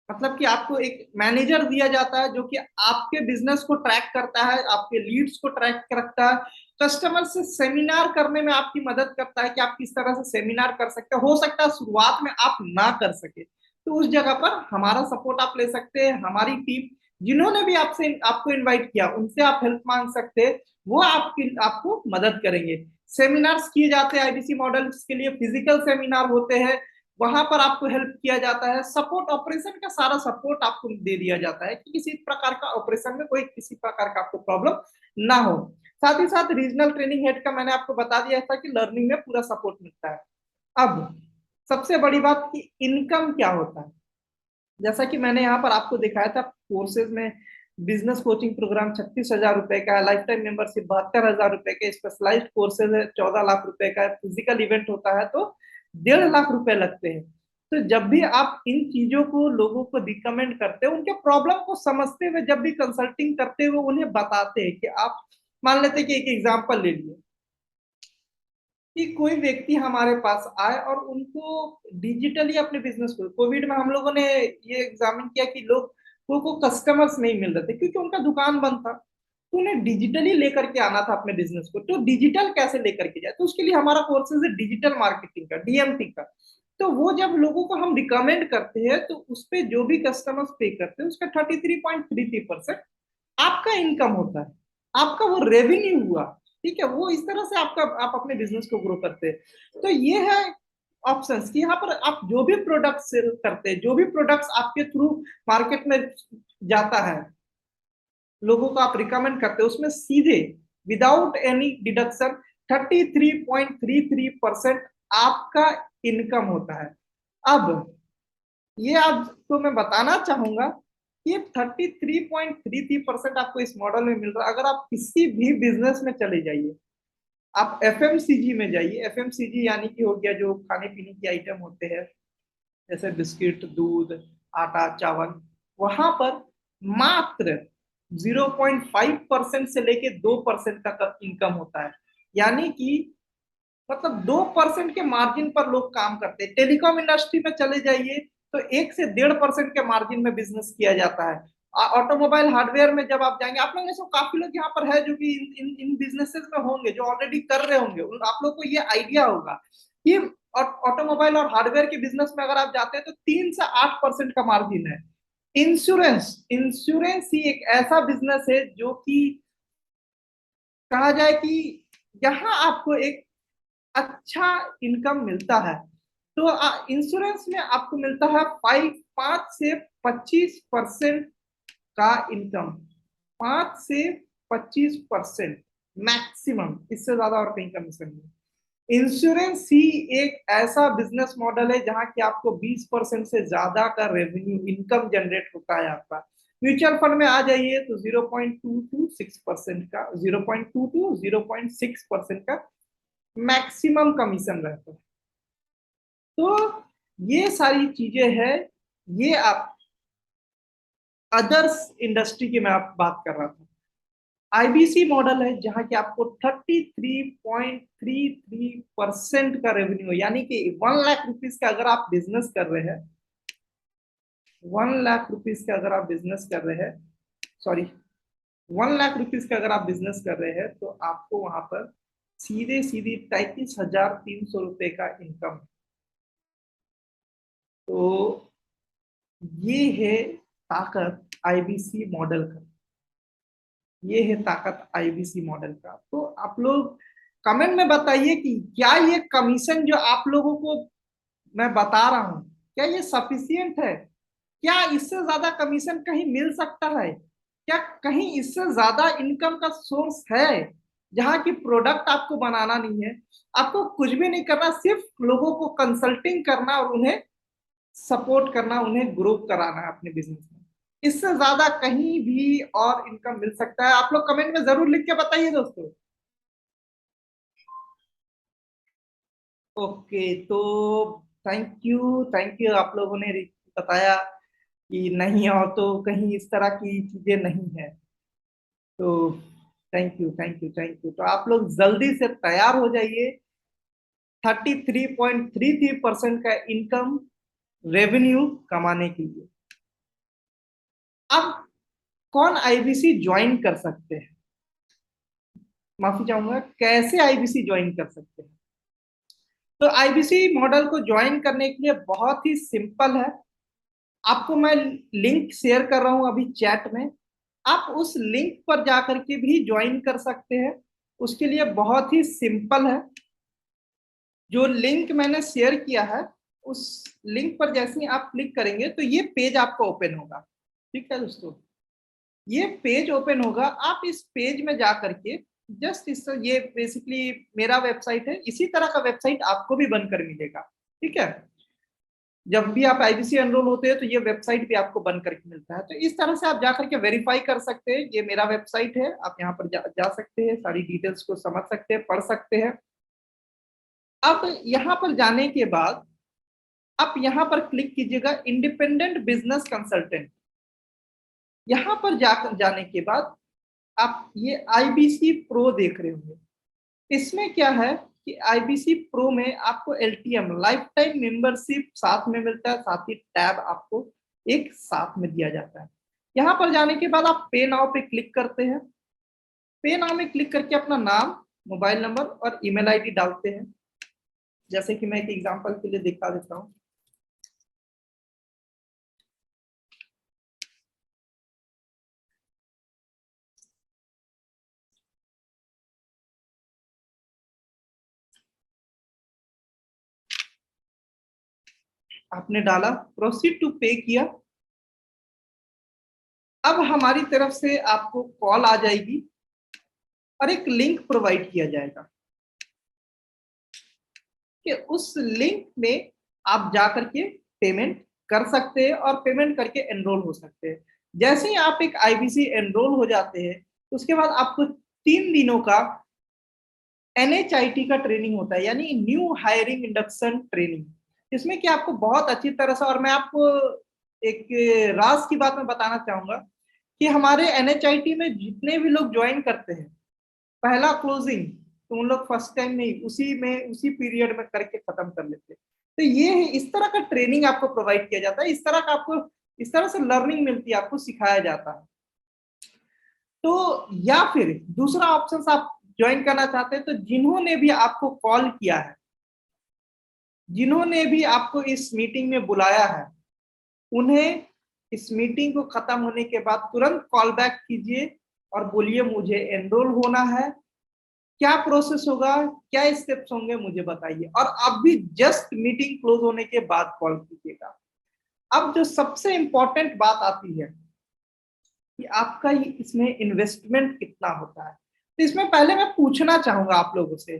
मतलब कि आपको एक मैनेजर दिया जाता है जो कि आपके बिजनेस को ट्रैक करता है, आपके लीड्स को ट्रैक रखता है, कस्टमर से सेमिनार करने में आपकी मदद करता है कि आप किस तरह से सेमिनार कर सकते हो सकता है शुरुआत में आप ना कर सके, तो उस जगह पर हमारा सपोर्ट आप ले सकते हैं। हमारी टीम, जिन्होंने भी आपसे आपको इन्वाइट किया, उनसे आप हेल्प मांग सकते हैं, वो आपकी आपको मदद करेंगे। सेमिनार्स किए जाते हैं आईबीसी मॉडल्स के लिए, फिजिकल सेमिनार होते हैं, वहां पर आपको हेल्प किया जाता है। सपोर्ट, ऑपरेशन का सारा सपोर्ट आपको दे दिया जाता है कि किसी प्रकार का ऑपरेशन में कोई किसी प्रकार का आपको प्रॉब्लम ना हो। साथ ही साथ रीजनल ट्रेनिंग हेड का मैंने आपको बता दिया था कि लर्निंग में पूरा सपोर्ट मिलता है। अब सबसे बड़ी बात कि इनकम क्या होता है, जैसा कि मैंने यहाँ पर आपको दिखाया था कोर्सेज में, बिजनेस कोचिंग प्रोग्राम 36,000 रुपए का है, लाइफ टाइम मेंबरशिप 72,000 रुपए का, स्पेशलाइज्ड कोर्सेज है 14 लाख रुपए का, फिजिकल इवेंट होता है तो 1.5 लाख रुपए लगते हैं। तो जब भी आप इन चीजों को लोगों को रिकमेंड करते हैं, उनके प्रॉब्लम को समझते हुए जब भी कंसल्टिंग करते हुए उन्हें बताते हैं कि आप, मान लेते हैं कि एक एग्जाम्पल ले लिए कि कोई व्यक्ति हमारे पास आए और उनको डिजिटली अपने बिजनेस को, कोविड में हम लोगों ने ये एग्जामिन किया कि लोगों को कस्टमर्स नहीं मिल रहे थे क्योंकि उनका दुकान बंद था, तो उन्हें डिजिटली लेकर के आना था अपने बिजनेस को। तो डिजिटल कैसे लेकर के जाए, तो उसके लिए हमारा कोर्सेज है डिजिटल मार्केटिंग का, डीएमटी का। तो वो जब लोगों को हम रिकमेंड करते हैं तो उस पर जो भी कस्टमर्स पे करते हैं उसका 33.33% आपका इनकम होता है, आपका वो रेवेन्यू हुआ। ठीक है, वो इस तरह से आपका, आप अपने बिजनेस को ग्रो करते हैं। तो ये है ऑप्शंस कि यहाँ पर आप जो भी प्रोडक्ट सेल करते हैं, जो भी प्रोडक्ट्स आपके थ्रू मार्केट में जाता है, लोगों को आप रिकमेंड करते हैं, उसमें सीधे विदाउट एनी डिडक्शन 33.33% आपका इनकम होता है। अब ये आपको मैं बताना चाहूंगा, ये 33.33% आपको इस मॉडल में मिल रहा है। अगर आप किसी भी बिजनेस में चले जाइए, आप एफएमसीजी में जाइए, एफएमसीजी यानी कि हो गया जो खाने पीने की आइटम होते हैं जैसे बिस्किट, दूध, आटा, चावल, वहां पर मात्र 0.5% से लेके 2% का इनकम होता है। यानी कि मतलब 2% के मार्जिन पर लोग काम करते हैं। टेलीकॉम इंडस्ट्री में चले जाइए तो 1 से 1.5% के मार्जिन में बिजनेस किया जाता है। ऑटोमोबाइल हार्डवेयर में जब आप जाएंगे, आप लोग में से काफी लोग यहाँ पर है जो कि इन बिजनेसेस में होंगे, जो ऑलरेडी कर रहे होंगे, आप लोग को ये आइडिया होगा कि ऑटोमोबाइल और हार्डवेयर के बिजनेस में अगर आप जाते हैं तो 3 से 8% का मार्जिन है। इंश्योरेंस इंश्योरेंस ही एक ऐसा बिजनेस है जो कि कहा जाए कि यहाँ आपको एक अच्छा इनकम मिलता है। तो इंश्योरेंस में आपको मिलता है 5 से 25% का इनकम, 5 से 25% मैक्सिमम, इससे ज्यादा और कहीं कमीशन नहीं। इंश्योरेंस ही एक ऐसा बिजनेस मॉडल है जहां कि आपको 20% से ज्यादा का रेवेन्यू इनकम जनरेट होता है आपका। म्यूचुअल फंड में आ जाइए तो 0.226% का, 0.2 to 0.6% का मैक्सिमम कमीशन रहता है। तो ये सारी चीजें हैं। ये आप अदर्स इंडस्ट्री की मैं आप बात कर रहा था। आईबीसी मॉडल है जहां कि आपको 33.33% का रेवेन्यू, यानी कि 1 लाख रुपीज का अगर आप बिजनेस कर रहे हैं, 1 लाख रुपीज का अगर आप बिजनेस कर रहे हैं, सॉरी 1 लाख रुपीज का अगर आप बिजनेस कर रहे हैं तो आपको वहां पर सीधे सीधे 33,300 रुपए का इनकम। तो ये है ताकत आईबीसी मॉडल का, ये है ताकत आईबीसी मॉडल का। तो आप लोग कमेंट में बताइए कि क्या ये कमीशन जो आप लोगों को मैं बता रहा हूं, क्या ये सफिशियंट है? क्या इससे ज्यादा कमीशन कहीं मिल सकता है? क्या कहीं इससे ज्यादा इनकम का सोर्स है जहां की प्रोडक्ट आपको बनाना नहीं है, आपको कुछ भी नहीं करना, सिर्फ लोगों को कंसल्टिंग करना और उन्हें सपोर्ट करना, उन्हें ग्रो कराना है अपने बिजनेस में? इससे ज्यादा कहीं भी और इनकम मिल सकता है? आप लोग कमेंट में जरूर लिख के बताइए दोस्तों। ओके, तो थैंक यू आप लोगों ने बताया कि नहीं और तो कहीं इस तरह की चीजें नहीं है। तो थैंक यू। तो आप लोग जल्दी से तैयार हो जाइए 33.33% का इनकम रेवेन्यू कमाने के लिए। अब कौन आईबीसी ज्वाइन कर सकते हैं? माफी चाहूंगा, कैसे आईबीसी ज्वाइन कर सकते हैं? तो आईबीसी मॉडल को ज्वाइन करने के लिए बहुत ही सिंपल है। आपको मैं लिंक शेयर कर रहा हूं अभी चैट में, आप उस लिंक पर जाकर के भी ज्वाइन कर सकते हैं। उसके लिए बहुत ही सिंपल है, जो लिंक मैंने शेयर किया है उस लिंक पर जैसे ही आप क्लिक करेंगे तो ये पेज आपको ओपन होगा। ठीक है दोस्तों, ये पेज ओपन होगा। आप इस पेज में जा करके जस्ट इस, ये बेसिकली मेरा वेबसाइट है, इसी तरह का वेबसाइट आपको भी बनकर मिलेगा। ठीक है, जब भी आप आईबीसी एनरोल होते हैं तो ये वेबसाइट भी आपको बन करके मिलता है। तो इस तरह से आप जा करके वेरीफाई कर सकते हैं, ये मेरा वेबसाइट है, आप यहाँ पर जा सकते हैं, सारी डिटेल्स को समझ सकते हैं, पढ़ सकते हैं। अब यहाँ पर जाने के बाद आप यहाँ पर क्लिक कीजिएगा इंडिपेंडेंट बिजनेस कंसल्टेंट। यहाँ पर जाने के बाद आप ये आईबीसी प्रो देख रहे होंगे। इसमें क्या है कि आईबीसी प्रो में आपको एलटीएम लाइफ टाइम मेंबरशिप साथ में मिलता है, साथ ही टैब आपको एक साथ में दिया जाता है। यहाँ पर जाने के बाद आप पे नाउ पे क्लिक करते हैं। पे नाउ में क्लिक करके अपना नाम, मोबाइल नंबर और ईमेल आईडी डालते हैं। जैसे कि मैं एक एग्जांपल के लिए दिखा देता हूँ। आपने डाला, प्रोसीड टू पे किया। अब हमारी तरफ से आपको कॉल आ जाएगी और एक लिंक प्रोवाइड किया जाएगा। कि उस लिंक में आप जा करके पेमेंट कर सकते हैं और पेमेंट करके एनरोल हो सकते हैं। जैसे ही आप एक आईबीसी एनरोल हो जाते हैं, उसके बाद आपको 3 दिनों का एनएचआईटी का ट्रेनिंग होता है, यानी न्यू हायरिंग इंडक्शन ट्रेनिंग। इसमें कि आपको बहुत अच्छी तरह से, और मैं आपको एक राज की बात मैं बताना चाहूंगा कि हमारे एनएचआईटी में जितने भी लोग ज्वाइन करते हैं, पहला क्लोजिंग तो उन लोग फर्स्ट टाइम नहीं, उसी पीरियड में करके खत्म कर लेते हैं। तो ये है, इस तरह का ट्रेनिंग आपको प्रोवाइड किया जाता है, इस तरह से लर्निंग मिलती है, आपको सिखाया जाता है। तो या फिर दूसरा ऑप्शन आप ज्वाइन करना चाहते हैं, तो जिन्होंने भी आपको कॉल किया है, जिन्होंने भी आपको इस मीटिंग में बुलाया है, उन्हें इस मीटिंग को खत्म होने के बाद तुरंत कॉल बैक कीजिए और बोलिए मुझे एनरोल होना है, क्या प्रोसेस होगा, क्या स्टेप्स होंगे मुझे बताइए, और अब भी जस्ट मीटिंग क्लोज होने के बाद कॉल कीजिएगा। अब जो सबसे इंपॉर्टेंट बात आती है कि आपका इसमें इन्वेस्टमेंट कितना होता है। तो इसमें पहले मैं पूछना चाहूंगा आप लोगों से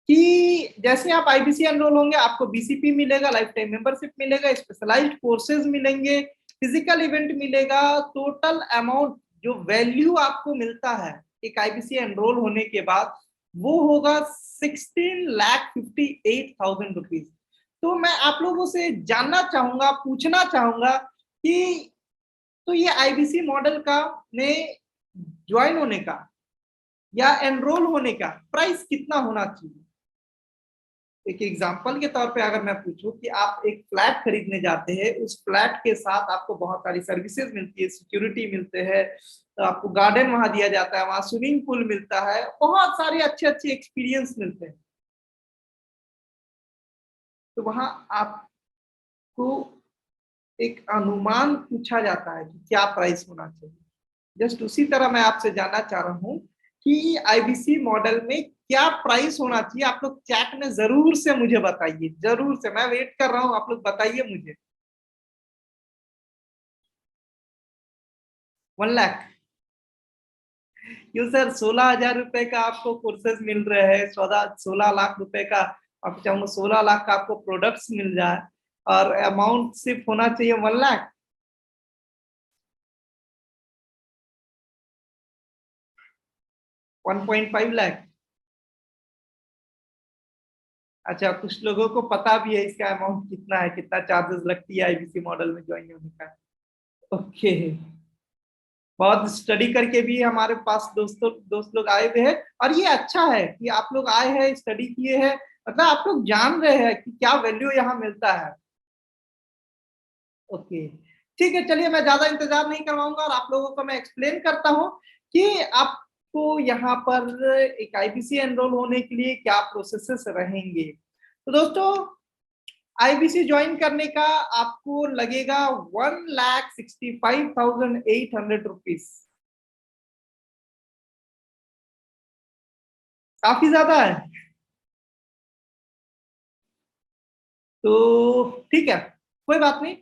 कि जैसे आप आईबीसी एनरोल होंगे, आपको बीसीपी मिलेगा, लाइफ टाइम मेंबरशिप मिलेगा, स्पेशलाइज्ड कोर्सेज मिलेंगे, फिजिकल इवेंट मिलेगा। टोटल अमाउंट जो वैल्यू आपको मिलता है एक आईबीसी एनरोल होने के बाद, वो होगा 16,58,000 रुपीज। तो मैं आप लोगों से जानना चाहूंगा, पूछना चाहूंगा कि तो ये आईबीसी मॉडल का में ज्वाइन होने का या एनरोल होने का प्राइस कितना होना चाहिए। एक एग्जांपल के तौर पे अगर मैं पूछूं कि आप एक फ्लैट खरीदने जाते हैं, उस फ्लैट के साथ आपको बहुत सारी सर्विसेज मिलती है, सिक्योरिटी मिलते हैं, तो आपको गार्डन वहां दिया जाता है, वहां स्विमिंग पूल मिलता है, बहुत सारे अच्छे अच्छे एक्सपीरियंस मिलते हैं। तो वहां आपको एक अनुमान पूछा जाता है कि क्या प्राइस होना चाहिए। जस्ट उसी तरह मैं आपसे जानना चाह रहा हूं कि आईबीसी मॉडल में क्या प्राइस होना चाहिए। आप लोग चैट में जरूर से मुझे बताइए, जरूर से, मैं वेट कर रहा हूं, आप लोग बताइए मुझे। 1 लाख क्यों सर? 16,000 रुपए का आपको कोर्सेज मिल रहे हैं, 16 लाख रुपए का। आप चाहूंगा 16 लाख का आपको प्रोडक्ट्स मिल जाए और अमाउंट सिर्फ होना चाहिए 1 लाख। 1.5 लाख। अच्छा, कुछ लोगों को पता भी है इसका अमाउंट कितना है, कितना चार्जेस लगती है आईबीसी मॉडल में ज्वाइन होने का। ओके, बहुत स्टडी करके भी हमारे पास दोस्त लोग आए हुए हैं, और ये अच्छा है कि आप लोग आए हैं, स्टडी किए हैं, मतलब आप लोग जान रहे हैं कि क्या वैल्यू यहाँ मिलता है। ओके, ठीक है, चलिए मैं ज्यादा इंतजार नहीं करवाऊंगा और आप लोगों को मैं एक्सप्लेन करता हूँ कि आपको यहाँ पर एक आईबीसी एनरोल होने के लिए क्या प्रोसेसेस रहेंगे। तो दोस्तों, आईबीसी ज्वाइन करने का आपको लगेगा 1,65,800 रुपीज। काफी ज्यादा है। तो ठीक है, कोई बात नहीं,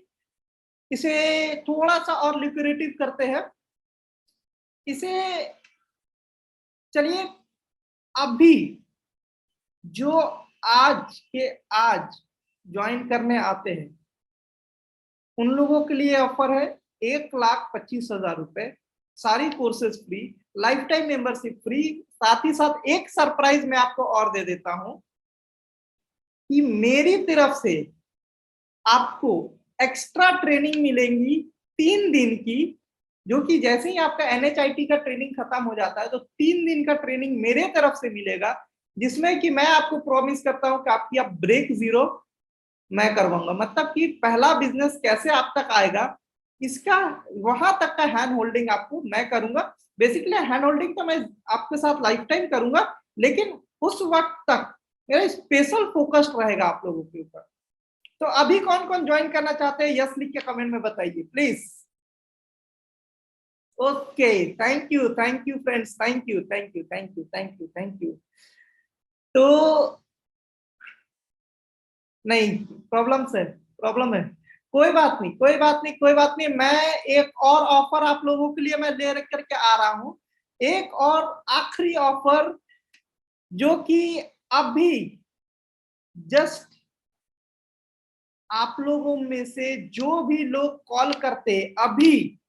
इसे थोड़ा सा और लिक्विडेटिव करते हैं। इसे, चलिए, अभी जो आज के आज ज्वाइन करने आते हैं उन लोगों के लिए ऑफर है 1,25,000 रुपए, सारी courses free, life time membership free. साथ ही साथ एक सरप्राइज मैं आपको और दे देता हूं कि मेरी तरफ से आपको एक्स्ट्रा ट्रेनिंग मिलेंगी 3 दिन की, जो कि जैसे ही आपका एनएचआईटी का ट्रेनिंग खत्म हो जाता है तो 3 दिन का ट्रेनिंग मेरे तरफ से मिलेगा, जिसमें कि मैं आपको प्रॉमिस करता हूं कि आपकी आप ब्रेक जीरो मैं करवाऊंगा। मतलब कि पहला बिजनेस कैसे आप तक आएगा, इसका वहां तक का हैंड होल्डिंग आपको मैं करूंगा। बेसिकली हैंड होल्डिंग तो मैं आपके साथ लाइफ टाइम करूंगा, लेकिन उस वक्त तक मेरा स्पेशल फोकस रहेगा आप लोगों के ऊपर। तो अभी कौन कौन ज्वाइन करना चाहते हैं, यस लिख के कमेंट में बताइए please. Okay, thank you friends, thank you. तो नहीं, प्रॉब्लम है, कोई बात नहीं, मैं एक और ऑफर आप लोगों के लिए मैं ले करके आ रहा हूं, एक और आखिरी ऑफर, जो कि अभी जस्ट आप लोगों में से जो भी लोग कॉल करते अभी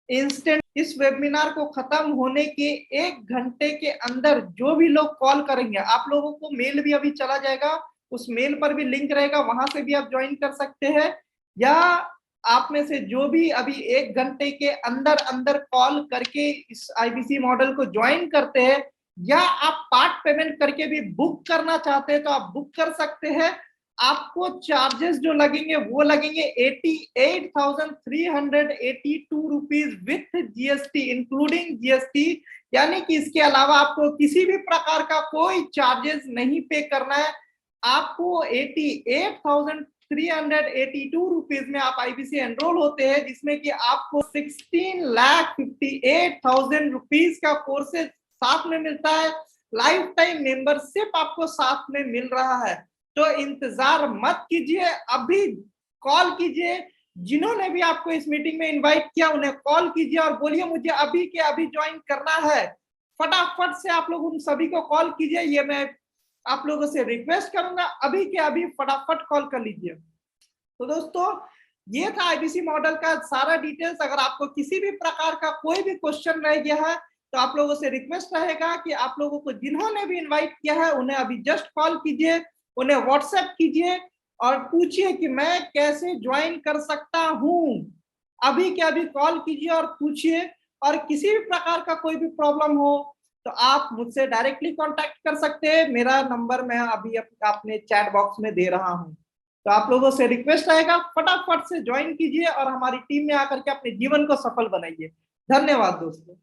इंस्टेंट इस वेबिनार को खत्म होने के 1 घंटे के अंदर जो भी लोग कॉल करेंगे, आप लोगों को मेल भी अभी चला जाएगा, उस मेल पर भी लिंक रहेगा, वहां से भी आप ज्वाइन कर सकते हैं। या आप में से जो भी अभी 1 घंटे के अंदर अंदर कॉल करके इस आईबीसी मॉडल को ज्वाइन करते हैं, या आप पार्ट पेमेंट करके भी बुक करना चाहते हैं तो आप बुक कर सकते हैं। आपको चार्जेस जो लगेंगे वो लगेंगे 88,382 rupees with GST, including GST. यानी कि इसके अलावा आपको किसी भी प्रकार का कोई चार्जेस नहीं पे करना है। आपको 88,382 रुपीज में आप आईबीसी एनरोल होते हैं, जिसमें कि आपको 16,58,000 रुपीज का कोर्सेज साथ में मिलता है। लाइफ टाइम मेंबरशिप आपको साथ में मिल रहा है। तो इंतजार मत कीजिए, अभी कॉल कीजिए। जिन्होंने भी आपको इस मीटिंग में इनवाइट किया उन्हें कॉल कीजिए और बोलिए मुझे अभी के अभी ज्वाइन करना है। फटाफट से आप लोग उन सभी को कॉल कीजिए, ये मैं आप लोगों से रिक्वेस्ट करूंगा, अभी के अभी फटाफट कॉल कर लीजिए। तो दोस्तों, ये था आईबीसी मॉडल का सारा डिटेल्स। अगर आपको किसी भी प्रकार का कोई भी क्वेश्चन रह गया है तो आप लोगों से रिक्वेस्ट रहेगा कि आप लोगों को जिन्होंने भी इनवाइट किया है उन्हें अभी जस्ट कॉल कीजिए, उन्हें व्हाट्सएप कीजिए और पूछिए कि मैं कैसे ज्वाइन कर सकता हूं। अभी के अभी कॉल कीजिए और पूछिए। और किसी भी प्रकार का कोई भी प्रॉब्लम हो तो आप मुझसे डायरेक्टली कांटेक्ट कर सकते हैं। मेरा नंबर मैं अभी अपने चैट बॉक्स में दे रहा हूं। तो आप लोगों से रिक्वेस्ट रहेगा फटाफट से ज्वाइन कीजिए और हमारी टीम में आकर के अपने जीवन को सफल बनाइए। धन्यवाद दोस्तों।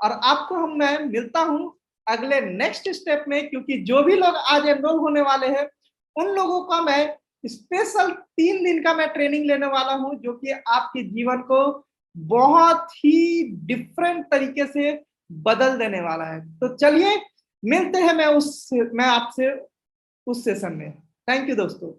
और आपको मैं मिलता हूं अगले नेक्स्ट स्टेप में, क्योंकि जो भी लोग आज एनरोल होने वाले हैं उन लोगों का मैं स्पेशल 3 दिन का मैं ट्रेनिंग लेने वाला हूं, जो कि आपके जीवन को बहुत ही डिफरेंट तरीके से बदल देने वाला है। तो चलिए मिलते हैं मैं आपसे उस सेशन में। थैंक यू दोस्तों।